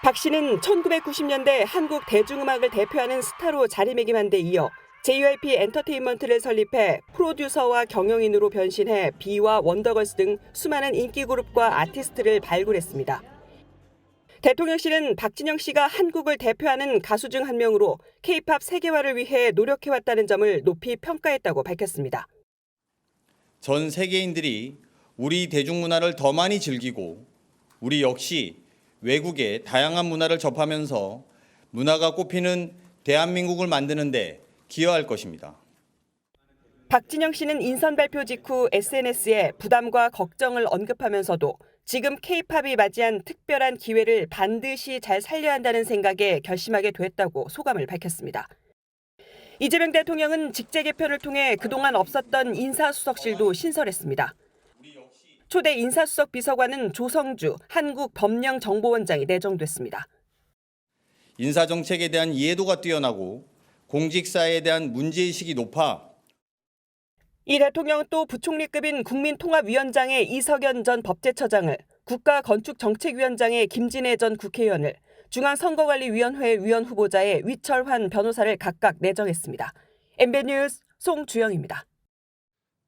박 씨는 1990년대 한국 대중음악을 대표하는 스타로 자리매김한 데 이어 JYP 엔터테인먼트를 설립해 프로듀서와 경영인으로 변신해 비와 원더걸스 등 수많은 인기 그룹과 아티스트를 발굴했습니다. 대통령실은 박진영 씨가 한국을 대표하는 가수 중 한 명으로 K-팝 세계화를 위해 노력해왔다는 점을 높이 평가했다고 밝혔습니다. 전 세계인들이 우리 대중문화를 더 많이 즐기고 우리 역시 외국의 다양한 문화를 접하면서 문화가 꽃피는 대한민국을 만드는 데 기여할 것입니다. 박진영 씨는 인선 발표 직후 SNS에 부담과 걱정을 언급하면서도 지금 K-팝이 맞이한 특별한 기회를 반드시 잘 살려야 한다는 생각에 결심하게 됐다고 소감을 밝혔습니다. 이재명 대통령은 직제 개편을 통해 그동안 없었던 인사수석실도 신설했습니다. 초대 인사수석 비서관은 조성주 한국법령정보원장이 내정됐습니다. 인사정책에 대한 이해도가 뛰어나고 공직사회에 대한 문제의식이 높아 이 대통령은 또 부총리급인 국민통합위원장의 이석연 전 법제처장을, 국가건축정책위원장의 김진애 전 국회의원을, 중앙선거관리위원회 위원 후보자의 위철환 변호사를 각각 내정했습니다. MBN 뉴스 송주영입니다.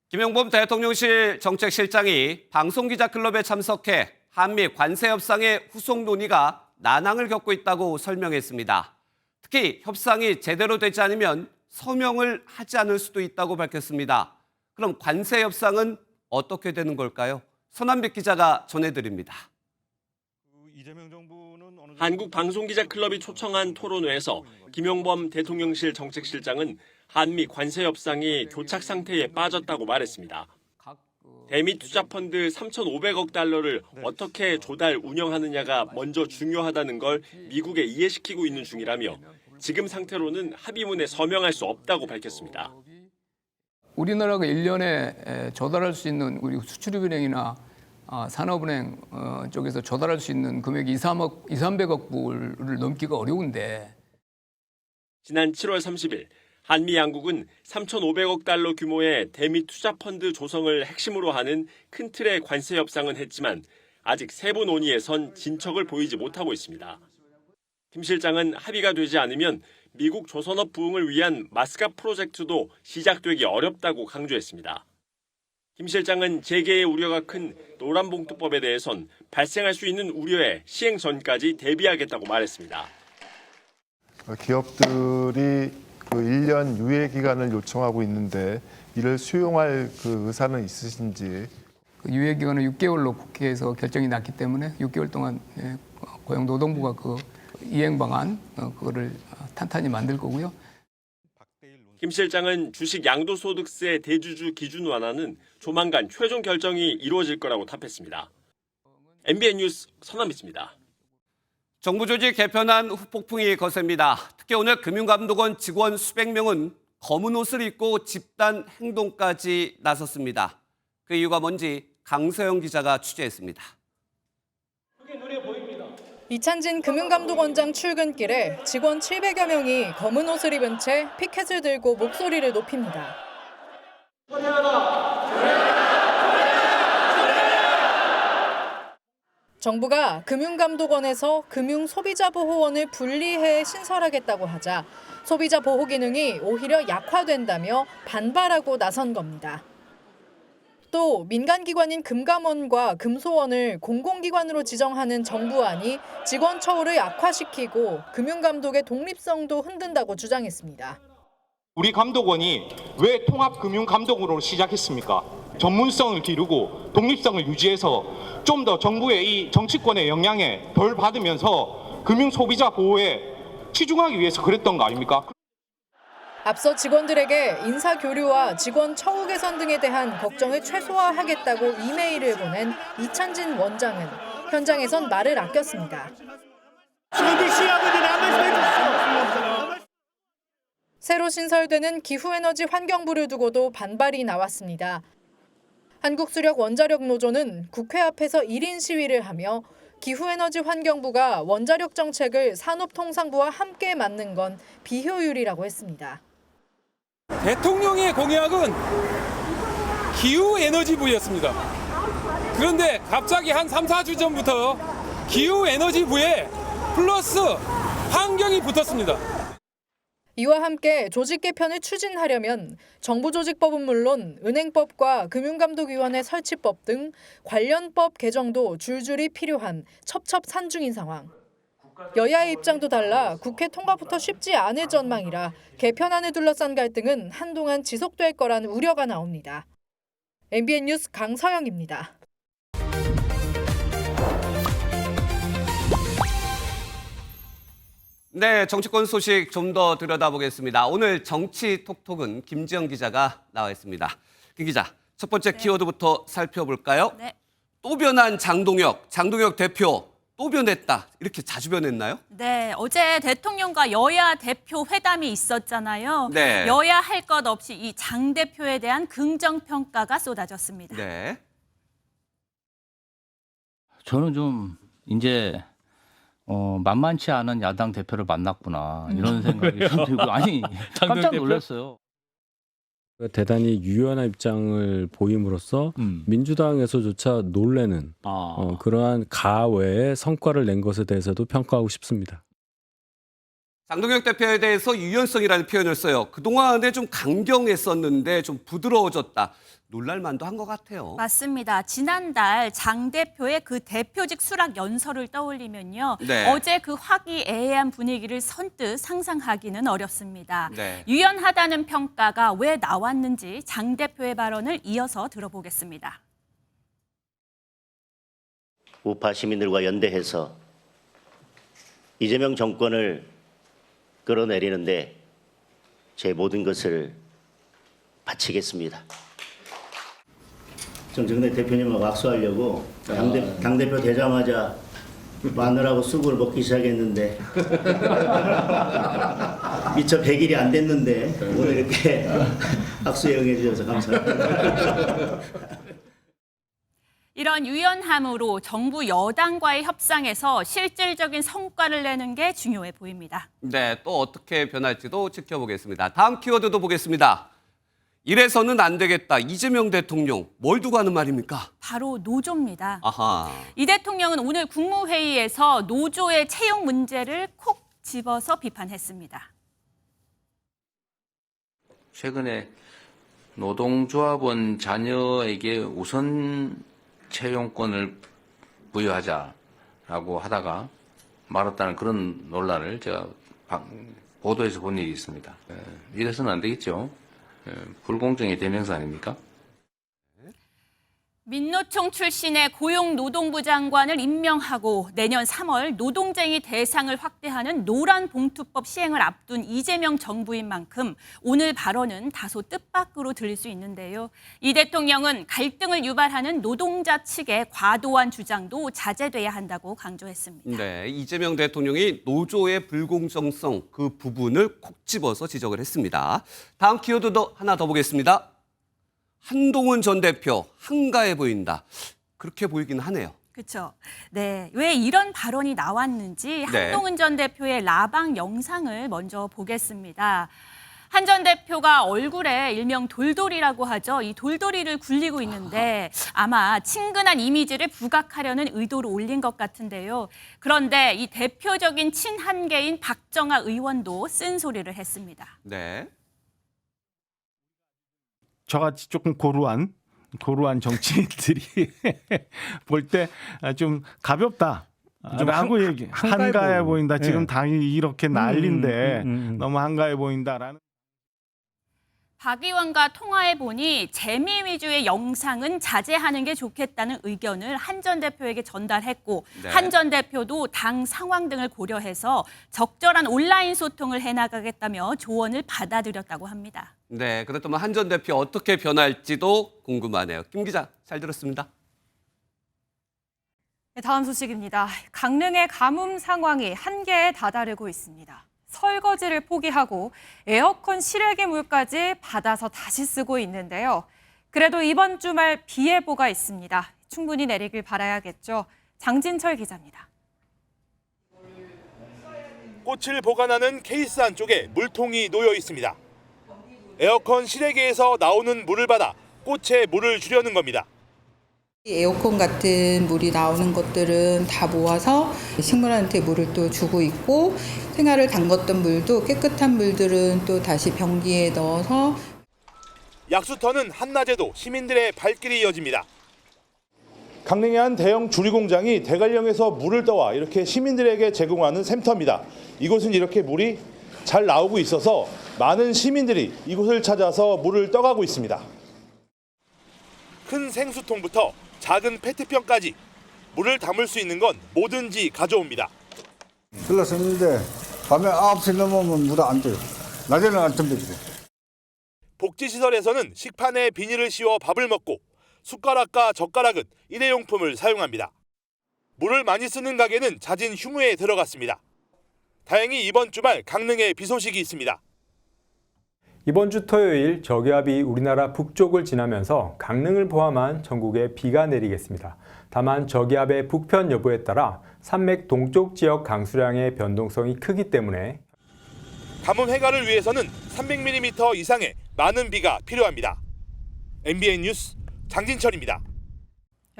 김영범 대통령실 정책실장이 방송기자클럽에 참석해 한미 관세 협상의 후속 논의가 난항을 겪고 있다고 설명했습니다. 특히 협상이 제대로 되지 않으면 서명을 하지 않을 수도 있다고 밝혔습니다. 그럼 관세 협상은 어떻게 되는 걸까요? 선한빛 기자가 전해드립니다. 한국방송기자클럽이 초청한 토론회에서 김영범 대통령실 정책실장은 한미 관세 협상이 교착 상태에 빠졌다고 말했습니다. 대미 투자펀드 3,500억 달러를 어떻게 조달 운영하느냐가 먼저 중요하다는 걸 미국에 이해시키고 있는 중이라며 지금 상태로는 합의문에 서명할 수 없다고 밝혔습니다. 우리나라가 1년에 조달할 수 있는 우리 수출입은행이나 산업은행 쪽에서 조달할 수 있는 금액이 2,300억 불을 넘기가 어려운데. 지난 7월 30일 한미 양국은 3,500억 달러 규모의 대미 투자펀드 조성을 핵심으로 하는 큰 틀의 관세 협상은 했지만 아직 세부 논의에선 진척을 보이지 못하고 있습니다. 김 실장은 합의가 되지 않으면 미국 조선업 부흥을 위한 마스갑 프로젝트도 시작되기 어렵다고 강조했습니다. 김 실장은 재계의 우려가 큰 노란봉투법에 대해선 발생할 수 있는 우려에 시행 전까지 대비하겠다고 말했습니다. 기업들이 그 1년 유예 기간을 요청하고 있는데 이를 수용할 그 의사는 있으신지. 유예 기간은 6개월로 국회에서 결정이 났기 때문에 6개월 동안 고용노동부가 그 이행 방안 그거를 탄탄히 만들 거고요. 김 실장은 주식 양도소득세 대주주 기준 완화는 조만간 최종 결정이 이루어질 거라고 답했습니다. MBN 뉴스 서남미입니다. 정부 조직 개편안 후폭풍이 거셉니다. 특히 오늘 금융감독원 직원 수백 명은 검은 옷을 입고 집단 행동까지 나섰습니다. 그 이유가 뭔지 강서영 기자가 취재했습니다. 이찬진 금융감독원장 출근길에 직원 700여 명이 검은 옷을 입은 채 피켓을 들고 목소리를 높입니다. 정부가 금융감독원에서 금융소비자보호원을 분리해 신설하겠다고 하자 소비자 보호 기능이 오히려 약화된다며 반발하고 나선 겁니다. 또 민간기관인 금감원과 금소원을 공공기관으로 지정하는 정부안이 직원 처우를 약화시키고 금융감독의 독립성도 흔든다고 주장했습니다. 우리 감독원이 왜 통합금융감독으로 시작했습니까? 전문성을 기르고 독립성을 유지해서 좀 더 정부의 이 정치권의 영향에 덜 받으면서 금융소비자 보호에 치중하기 위해서 그랬던 거 아닙니까? 앞서 직원들에게 인사교류와 직원 처우 개선 등에 대한 걱정을 최소화하겠다고 이메일을 보낸 이찬진 원장은 현장에선 말을 아꼈습니다. 새로 신설되는 기후에너지 환경부를 두고도 반발이 나왔습니다. 한국수력원자력노조는 국회 앞에서 1인 시위를 하며 기후에너지 환경부가 원자력 정책을 산업통상부와 함께 맞는 건 비효율이라고 했습니다. 대통령의 공약은 기후에너지부였습니다. 그런데 갑자기 한 3, 4주 전부터 기후에너지부에 플러스 환경이 붙었습니다. 이와 함께 조직 개편을 추진하려면 정부조직법은 물론 은행법과 금융감독위원회 설치법 등 관련 법 개정도 줄줄이 필요한 첩첩산중인 상황. 여야의 입장도 달라 국회 통과부터 쉽지 않을 전망이라 개편안을 둘러싼 갈등은 한동안 지속될 거란 우려가 나옵니다. MBN 뉴스 강서영입니다. 네, 정치권 소식 좀 더 들여다보겠습니다. 오늘 정치톡톡은 김지영 기자가 나와 있습니다. 김 기자, 첫 번째 키워드부터 살펴볼까요? 네. 또 변한 장동혁 대표 또 변했다. 이렇게 자주 변했나요? 네, 어제 대통령과 여야 대표 회담이 있었잖아요. 네. 여야 할 것 없이 이 장 대표에 대한 긍정평가가 쏟아졌습니다. 네. 저는 좀 이제 만만치 않은 야당 대표를 만났구나 이런 생각이 좀 들고 아니 깜짝 놀랐어요. 대단히 유연한 입장을 보임으로써 민주당에서조차 놀래는 그러한 가외의 성과를 낸 것에 대해서도 평가하고 싶습니다. 장동혁 대표에 대해서 유연성이라는 표현을 써요. 그동안에 좀 강경했었는데 좀 부드러워졌다. 놀랄만도 한 것 같아요. 맞습니다. 지난달 장 대표의 그 대표직 수락 연설을 떠올리면요. 네. 어제 그 화기애애한 분위기를 선뜻 상상하기는 어렵습니다. 네. 유연하다는 평가가 왜 나왔는지 장 대표의 발언을 이어서 들어보겠습니다. 우파 시민들과 연대해서 이재명 정권을 끌어내리는데 제 모든 것을 바치겠습니다. 정청래 대표님하고 악수하려고 당대표 되자마자 마늘하고 쑥을 먹기 시작했는데 미처 100일이 안 됐는데 오늘 이렇게 악수에 응해주셔서 감사합니다. 이런 유연함으로 정부 여당과의 협상에서 실질적인 성과를 내는 게 중요해 보입니다. 네, 또 어떻게 변할지도 지켜보겠습니다. 다음 키워드도 보겠습니다. 이래서는 안 되겠다. 이재명 대통령 뭘 두고 하는 말입니까? 바로 노조입니다. 아하. 이 대통령은 오늘 국무회의에서 노조의 채용 문제를 콕 집어서 비판했습니다. 최근에 노동조합원 자녀에게 우선 채용권을 부여하자라고 하다가 말았다는 그런 논란을 제가 보도에서 본 일이 있습니다. 이래서는 안 되겠죠. 불공정의 대명사 아닙니까? 민노총 출신의 고용노동부 장관을 임명하고 내년 3월 노동쟁이 대상을 확대하는 노란봉투법 시행을 앞둔 이재명 정부인 만큼 오늘 발언은 다소 뜻밖으로 들릴 수 있는데요. 이 대통령은 갈등을 유발하는 노동자 측의 과도한 주장도 자제돼야 한다고 강조했습니다. 네, 이재명 대통령이 노조의 불공정성 그 부분을 콕 집어서 지적을 했습니다. 다음 키워드도 하나 더 보겠습니다. 한동훈 전 대표 한가해 보인다. 그렇게 보이긴 하네요. 그렇죠. 네, 왜 이런 발언이 나왔는지 한동훈 전 대표의 라방 영상을 먼저 보겠습니다. 한 전 대표가 얼굴에 일명 돌돌이라고 하죠. 이 돌돌이를 굴리고 있는데 아마 친근한 이미지를 부각하려는 의도로 올린 것 같은데요. 그런데 이 대표적인 친한계인 박정아 의원도 쓴소리를 했습니다. 네. 저같이 조금 고루한 정치인들이 볼 때 좀 가볍다. 좀 라고 얘기 한가해 보인다. 지금 당이 이렇게 난리인데 너무 한가해 보인다라는. 박 의원과 통화해보니 재미 위주의 영상은 자제하는 게 좋겠다는 의견을 한 전 대표에게 전달했고 네. 한 전 대표도 당 상황 등을 고려해서 적절한 온라인 소통을 해나가겠다며 조언을 받아들였다고 합니다. 네, 그렇다면 한 전 대표 어떻게 변할지도 궁금하네요. 김 기자, 잘 들었습니다. 네, 다음 소식입니다. 강릉의 가뭄 상황이 한계에 다다르고 있습니다. 설거지를 포기하고 에어컨 실외기 물까지 받아서 다시 쓰고 있는데요. 그래도 이번 주말 비 예보가 있습니다. 충분히 내리길 바라야겠죠. 장진철 기자입니다. 꽃을 보관하는 케이스 안쪽에 물통이 놓여 있습니다. 에어컨 실외기에서 나오는 물을 받아 꽃에 물을 주려는 겁니다. 에어컨 같은 물이 나오는 것들은 다 모아서 식물한테 물을 또 주고 있고 생활을 담궜던 물도 깨끗한 물들은 또 다시 변기에 넣어서 약수터는 한낮에도 시민들의 발길이 이어집니다. 강릉의 한 대형 주리 공장이 대관령에서 물을 떠와 이렇게 시민들에게 제공하는 샘터입니다. 이곳은 이렇게 물이 잘 나오고 있어서 많은 시민들이 이곳을 찾아서 물을 떠가고 있습니다. 큰 생수통부터 작은 페트병까지 물을 담을 수 있는 건 뭐든지 가져옵니다. 들렀었는데 밤에 9시 넘으면 물이 안 돼요. 낮에는 안 덤벼지고. 복지시설에서는 식판에 비닐을 씌워 밥을 먹고 숟가락과 젓가락은 일회용품을 사용합니다. 물을 많이 쓰는 가게는 잦은 휴무에 들어갔습니다. 다행히 이번 주말 강릉에 비 소식이 있습니다. 이번 주 토요일 저기압이 우리나라 북쪽을 지나면서 강릉을 포함한 전국에 비가 내리겠습니다. 다만 저기압의 북편 여부에 따라 산맥 동쪽 지역 강수량의 변동성이 크기 때문에 가뭄 해결을 위해서는 300mm 이상의 많은 비가 필요합니다. MBN 뉴스 장진철입니다.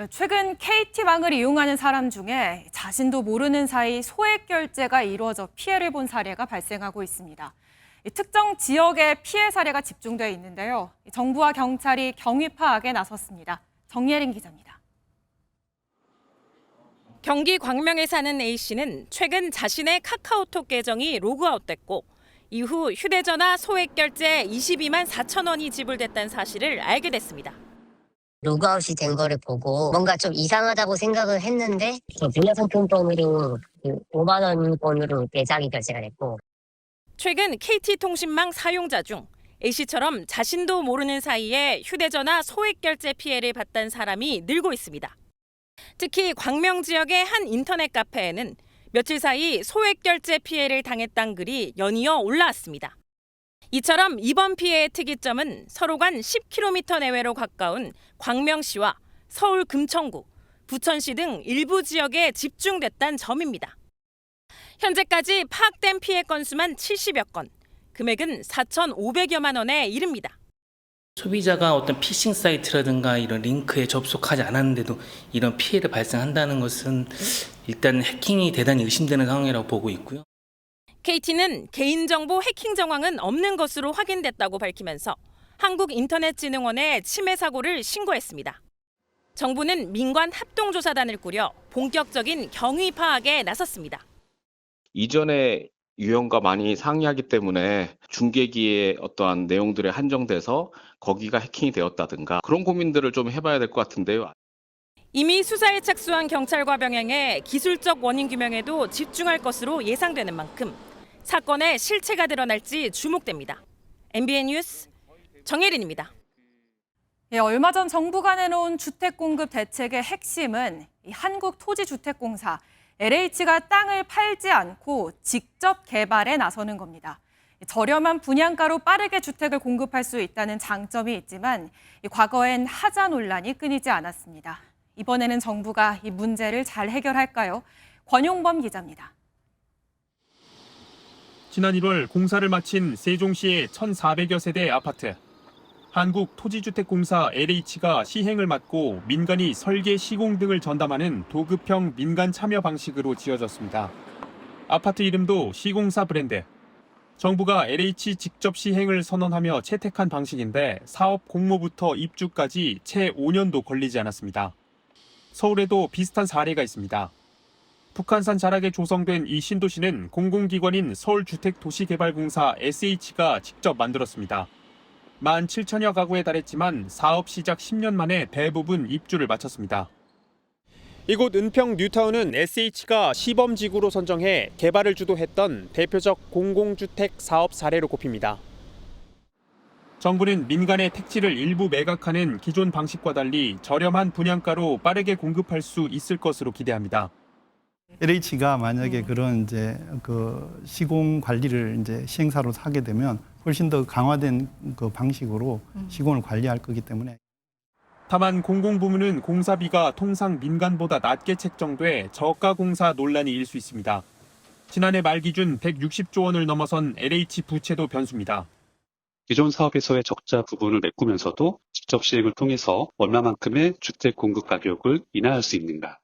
최근 KT망을 이용하는 사람 중에 자신도 모르는 사이 소액 결제가 이루어져 피해를 본 사례가 발생하고 있습니다. 특정 지역에 피해 사례가 집중돼 있는데요. 정부와 경찰이 경위 파악에 나섰습니다. 정예린 기자입니다. 경기 광명에 사는 A씨는 최근 자신의 카카오톡 계정이 로그아웃됐고 이후 휴대전화 소액 결제 22만 4천 원이 지불됐다는 사실을 알게 됐습니다. 로그아웃이 된 거를 보고 뭔가 좀 이상하다고 생각을 했는데 문화상품권으로 5만 원권으로 내장이 결제가 됐고 최근 KT통신망 사용자 중 A씨처럼 자신도 모르는 사이에 휴대전화 소액 결제 피해를 봤다는 사람이 늘고 있습니다. 특히 광명 지역의 한 인터넷 카페에는 며칠 사이 소액 결제 피해를 당했다는 글이 연이어 올라왔습니다. 이처럼 이번 피해의 특이점은 서로 간 10km 내외로 가까운 광명시와 서울 금천구, 부천시 등 일부 지역에 집중됐다는 점입니다. 현재까지 파악된 피해 건수만 70여 건, 금액은 4,500여만 원에 이릅니다. 소비자가 어떤 피싱 사이트라든가 이런 링크에 접속하지 않았는데도 이런 피해를 발생한다는 것은 일단 해킹이 대단히 의심되는 상황이라고 보고 있고요. KT는 개인정보 해킹 정황은 없는 것으로 확인됐다고 밝히면서 한국인터넷진흥원에 침해 사고를 신고했습니다. 정부는 민관 합동조사단을 꾸려 본격적인 경위 파악에 나섰습니다. 이전에 유형과 많이 상이하기 때문에 중계기의 어떠한 내용들에 한정돼서 거기가 해킹이 되었다든가 그런 고민들을 좀 해봐야 될 것 같은데요. 이미 수사에 착수한 경찰과 병행해 기술적 원인 규명에도 집중할 것으로 예상되는 만큼 사건의 실체가 드러날지 주목됩니다. MBN 뉴스 정혜린입니다. 얼마 전 정부가 내놓은 주택 공급 대책의 핵심은 한국토지주택공사 LH가 땅을 팔지 않고 직접 개발에 나서는 겁니다. 저렴한 분양가로 빠르게 주택을 공급할 수 있다는 장점이 있지만 과거엔 하자 논란이 끊이지 않았습니다. 이번에는 정부가 이 문제를 잘 해결할까요? 권용범 기자입니다. 지난 1월 공사를 마친 세종시의 1,400여 세대 아파트. 한국토지주택공사 LH가 시행을 맡고 민간이 설계 시공 등을 전담하는 도급형 민간 참여 방식으로 지어졌습니다. 아파트 이름도 시공사 브랜드. 정부가 LH 직접 시행을 선언하며 채택한 방식인데 사업 공모부터 입주까지 채 5년도 걸리지 않았습니다. 서울에도 비슷한 사례가 있습니다. 북한산 자락에 조성된 이 신도시는 공공기관인 서울주택도시개발공사 SH가 직접 만들었습니다. 17,000여 가구에 달했지만 사업 시작 10년 만에 대부분 입주를 마쳤습니다. 이곳 은평 뉴타운은 SH가 시범지구로 선정해 개발을 주도했던 대표적 공공주택 사업 사례로 꼽힙니다. 정부는 민간의 택지를 일부 매각하는 기존 방식과 달리 저렴한 분양가로 빠르게 공급할 수 있을 것으로 기대합니다. LH가 만약에 그런 시공 관리를 시행사로 하게 되면 훨씬 더 강화된 그 방식으로 시공을 관리할 거기 때문에. 다만 공공부문은 공사비가 통상 민간보다 낮게 책정돼 저가 공사 논란이 일 수 있습니다. 지난해 말 기준 160조 원을 넘어선 LH 부채도 변수입니다. 기존 사업에서의 적자 부분을 메꾸면서도 직접 시행을 통해서 얼마만큼의 주택 공급 가격을 인하할 수 있는가.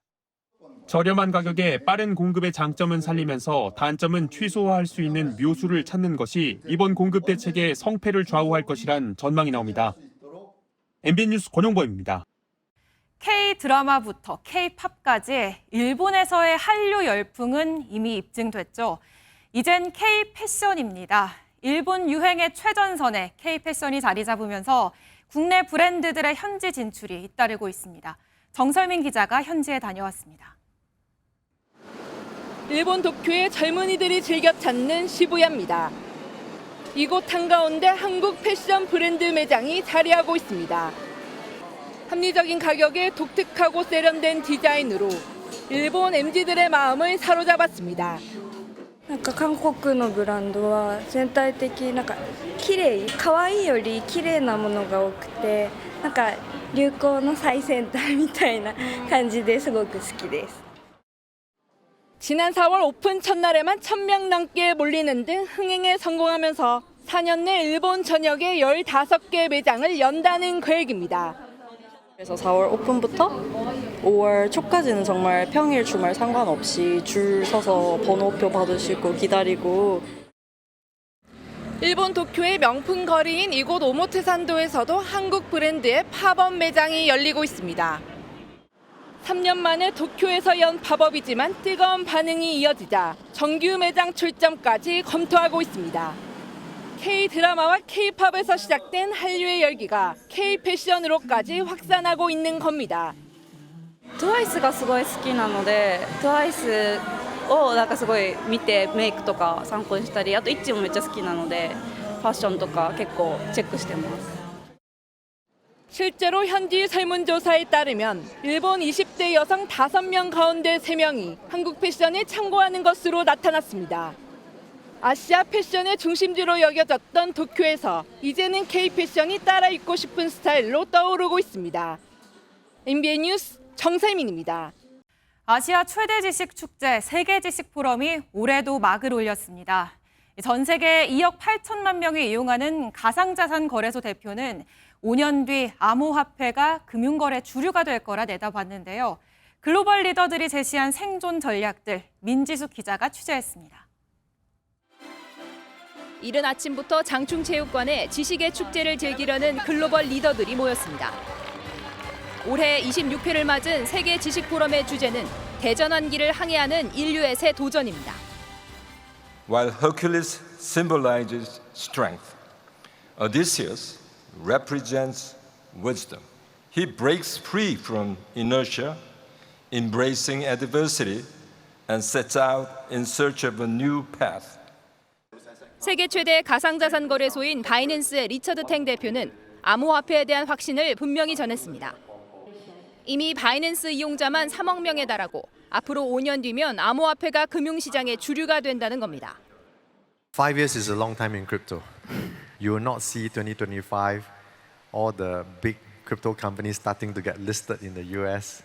저렴한 가격에 빠른 공급의 장점은 살리면서 단점은 최소화할 수 있는 묘수를 찾는 것이 이번 공급 대책의 성패를 좌우할 것이란 전망이 나옵니다. MBN 뉴스 권용범입니다. K-드라마부터 K-팝까지 일본에서의 한류 열풍은 이미 입증됐죠. 이젠 K-패션입니다. 일본 유행의 최전선에 K-패션이 자리 잡으면서 국내 브랜드들의 현지 진출이 잇따르고 있습니다. 정설민 기자가 현지에 다녀왔습니다. 일본 도쿄의 젊은이들이 즐겨 찾는 시부야입니다. 이곳 한가운데 한국 패션 브랜드 매장이 자리하고 있습니다. 합리적인 가격에 독특하고 세련된 디자인으로 일본 MZ들의 마음을 사로잡았습니다. 韓国のブランドは全体的に綺麗、可愛いより綺麗なものが多くて、流行の最先端みたいな感じですごく好きです。 지난 4월 오픈 첫날에만 1,000명 넘게 몰리는 등 흥행에 성공하면서 4년 내 일본 전역에 15개 매장을 연다는 계획입니다. 그래서 4월 오픈부터 5월 초까지는 정말 평일 주말 상관없이 줄 서서 번호표 받으시고 기다리고. 일본 도쿄의 명품 거리인 이곳 오모테산도에서도 한국 브랜드의 팝업 매장이 열리고 있습니다. 3년 만에 도쿄에서 연 팝업이지만 뜨거운 반응이 이어지자 정규 매장 출점까지 검토하고 있습니다. K-드라마와 K-팝에서 시작된 한류의 열기가 K-패션으로까지 확산하고 있는 겁니다. 트와이스가 すごい好きなので、트와이스をすごい見てメイクとか参考にしたり、あとイッチもめっちゃ好きなので、ファッションとか結構チェックしてます。 실제로 현지 설문조사에 따르면 일본 20대 여성 5명 가운데 3명이 한국 패션에 참고하는 것으로 나타났습니다. 아시아 패션의 중심지로 여겨졌던 도쿄에서 이제는 K-패션이 따라 입고 싶은 스타일로 떠오르고 있습니다. MBN 뉴스 정세민입니다. 아시아 최대 지식 축제 세계 지식 포럼이 올해도 막을 올렸습니다. 전 세계 2억 8천만 명이 이용하는 가상자산 거래소 대표는 5년 뒤 암호화폐가 금융거래 주류가 될 거라 내다봤는데요. 글로벌 리더들이 제시한 생존 전략들, 민지숙 기자가 취재했습니다. 이른 아침부터 장충체육관에 지식의 축제를 즐기려는 글로벌 리더들이 모였습니다. 올해 26회를 맞은 세계 지식 포럼의 주제는 대전환기를 항해하는 인류의 새 도전입니다. While Hercules symbolizes strength, Odysseus represents wisdom. He breaks free from inertia, embracing adversity, and sets out in search of a new path. 세계 최대 가상자산 거래소인 바이낸스의 리처드 탱 대표는 암호화폐에 대한 확신을 분명히 전했습니다. 이미 바이낸스 이용자만 3억 명에 달하고 앞으로 5년 뒤면 암호화폐가 금융시장의 주류가 된다는 겁니다. 5 years is a long time in crypto. You will not see 2025 all the big crypto companies starting to get listed in the US.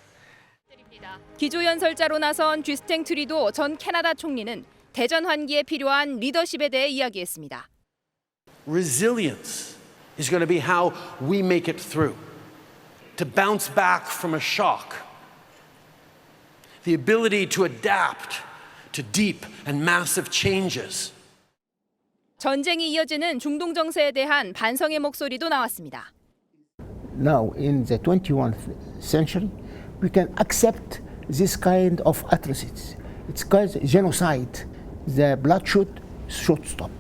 기조연설자로 나선 쥐스탱 트리도 전 캐나다 총리는 대전 환기에 필요한 리더십에 대해 이야기했습니다. Resilience is going to be how we make it through. To bounce back from a shock. The ability to adapt to deep and massive changes. 전쟁이 이어지는 중동 정세에 대한 반성의 목소리도 나왔습니다. Now in the 21st century we can accept this kind of atrocities. It's called genocide. The bloodshed should stop.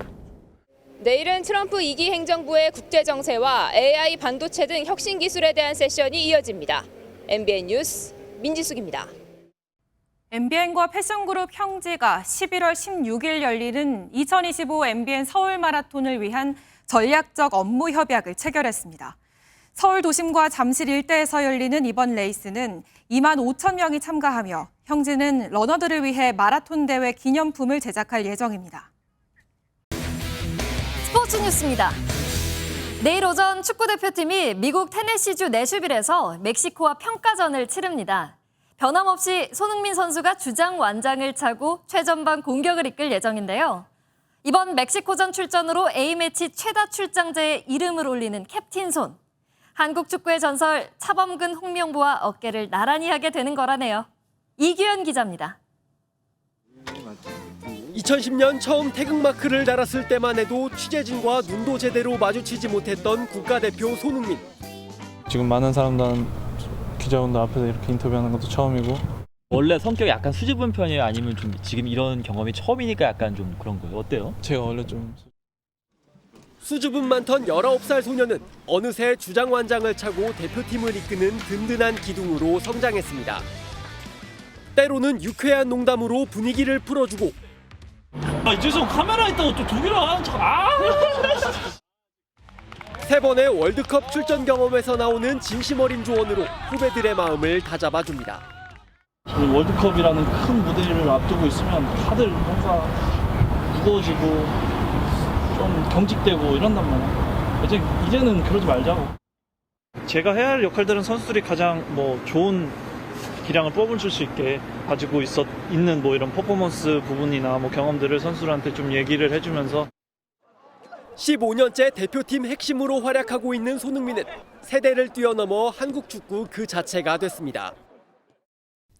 내일은 트럼프 2기 행정부의 국제 정세와 AI 반도체 등 혁신 기술에 대한 세션이 이어집니다. MBN 뉴스 민지숙입니다. MBN과 패션그룹 형제가 11월 16일 열리는 2025 MBN 서울 마라톤을 위한 전략적 업무 협약을 체결했습니다. 서울 도심과 잠실 일대에서 열리는 이번 레이스는 2만 5천 명이 참가하며 형제는 러너들을 위해 마라톤 대회 기념품을 제작할 예정입니다. 스포츠 뉴스입니다. 내일 오전 축구대표팀이 미국 테네시주 내슈빌에서 멕시코와 평가전을 치릅니다. 변함없이 손흥민 선수가 주장 완장을 차고 최전방 공격을 이끌 예정인데요. 이번 멕시코전 출전으로 A매치 최다 출장자의 이름을 올리는 캡틴 손. 한국 축구의 전설 차범근, 홍명보와 어깨를 나란히 하게 되는 거라네요. 이규현 기자입니다. 2010년 처음 태극마크를 달았을 때만 해도 취재진과 눈도 제대로 마주치지 못했던 국가대표 손흥민. 지금 많은 사람들 기자분들 앞에서 이렇게 인터뷰하는 것도 처음이고. 원래 성격이 약간 수줍은 편이에요? 아니면 좀 지금 이런 경험이 처음이니까 약간 좀 그런 거예요? 어때요? 제가 원래 좀 수줍음 많던 19살 소녀는 어느새 주장 완장을 차고 대표팀을 이끄는 든든한 기둥으로 성장했습니다. 때로는 유쾌한 농담으로 분위기를 풀어주고 이재성 카메라 있다고 또 독일어 하는 척. 3번의 월드컵 출전 경험에서 나오는 진심 어린 조언으로 후배들의 마음을 다잡아줍니다. 월드컵이라는 큰 무대를 앞두고 있으면 다들 뭔가 무거워지고 좀 경직되고 이런단 말이야. 이제는 그러지 말자고. 제가 해야 할 역할들은 선수들이 가장 좋은 기량을 뽑을 수 있게 가지고 있는 이런 퍼포먼스 부분이나 경험들을 선수들한테 좀 얘기를 해주면서 15년째 대표팀 핵심으로 활약하고 있는 손흥민은 세대를 뛰어넘어 한국 축구 그 자체가 됐습니다.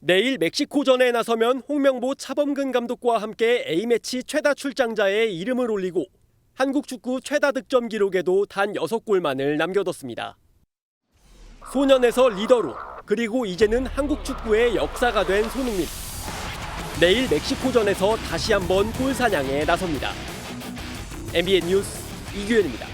내일 멕시코전에 나서면 홍명보, 차범근 감독과 함께 A매치 최다 출장자의 이름을 올리고 한국 축구 최다 득점 기록에도 단 6골만을 남겨뒀습니다. 소년에서 리더로 그리고 이제는 한국 축구의 역사가 된 손흥민. 내일 멕시코전에서 다시 한번 골 사냥에 나섭니다. MBN 뉴스 이규현입니다.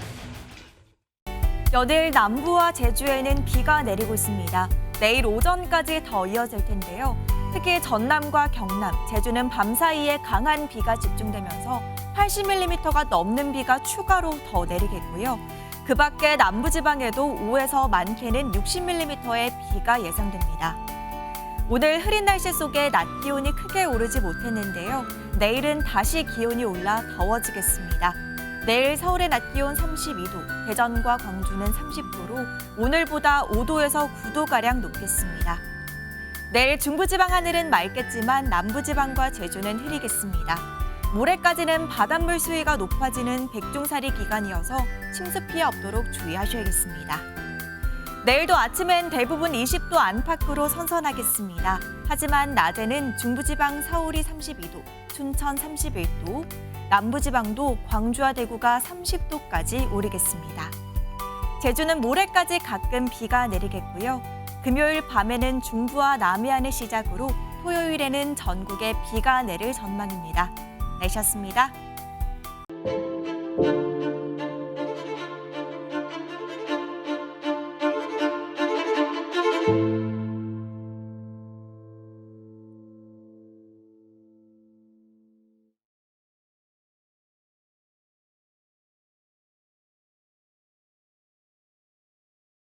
연일 남부와 제주에는 비가 내리고 있습니다. 내일 오전까지 더 이어질 텐데요. 특히 전남과 경남, 제주는 밤 사이에 강한 비가 집중되면서 80mm가 넘는 비가 추가로 더 내리겠고요. 그 밖에 남부지방에도 5에서 많게는 60mm의 비가 예상됩니다. 오늘 흐린 날씨 속에 낮 기온이 크게 오르지 못했는데요. 내일은 다시 기온이 올라 더워지겠습니다. 내일 서울의 낮 기온 32도, 대전과 광주는 30도로 오늘보다 5도에서 9도가량 높겠습니다. 내일 중부지방 하늘은 맑겠지만 남부지방과 제주는 흐리겠습니다. 모레까지는 바닷물 수위가 높아지는 백중살이 기간이어서 침수 피해 없도록 주의하셔야겠습니다. 내일도 아침엔 대부분 20도 안팎으로 선선하겠습니다. 하지만 낮에는 중부지방 서울이 32도, 춘천 31도, 남부지방도 광주와 대구가 30도까지 오르겠습니다. 제주는 모레까지 가끔 비가 내리겠고요. 금요일 밤에는 중부와 남해안을 시작으로 토요일에는 전국에 비가 내릴 전망입니다. 내셨습니다.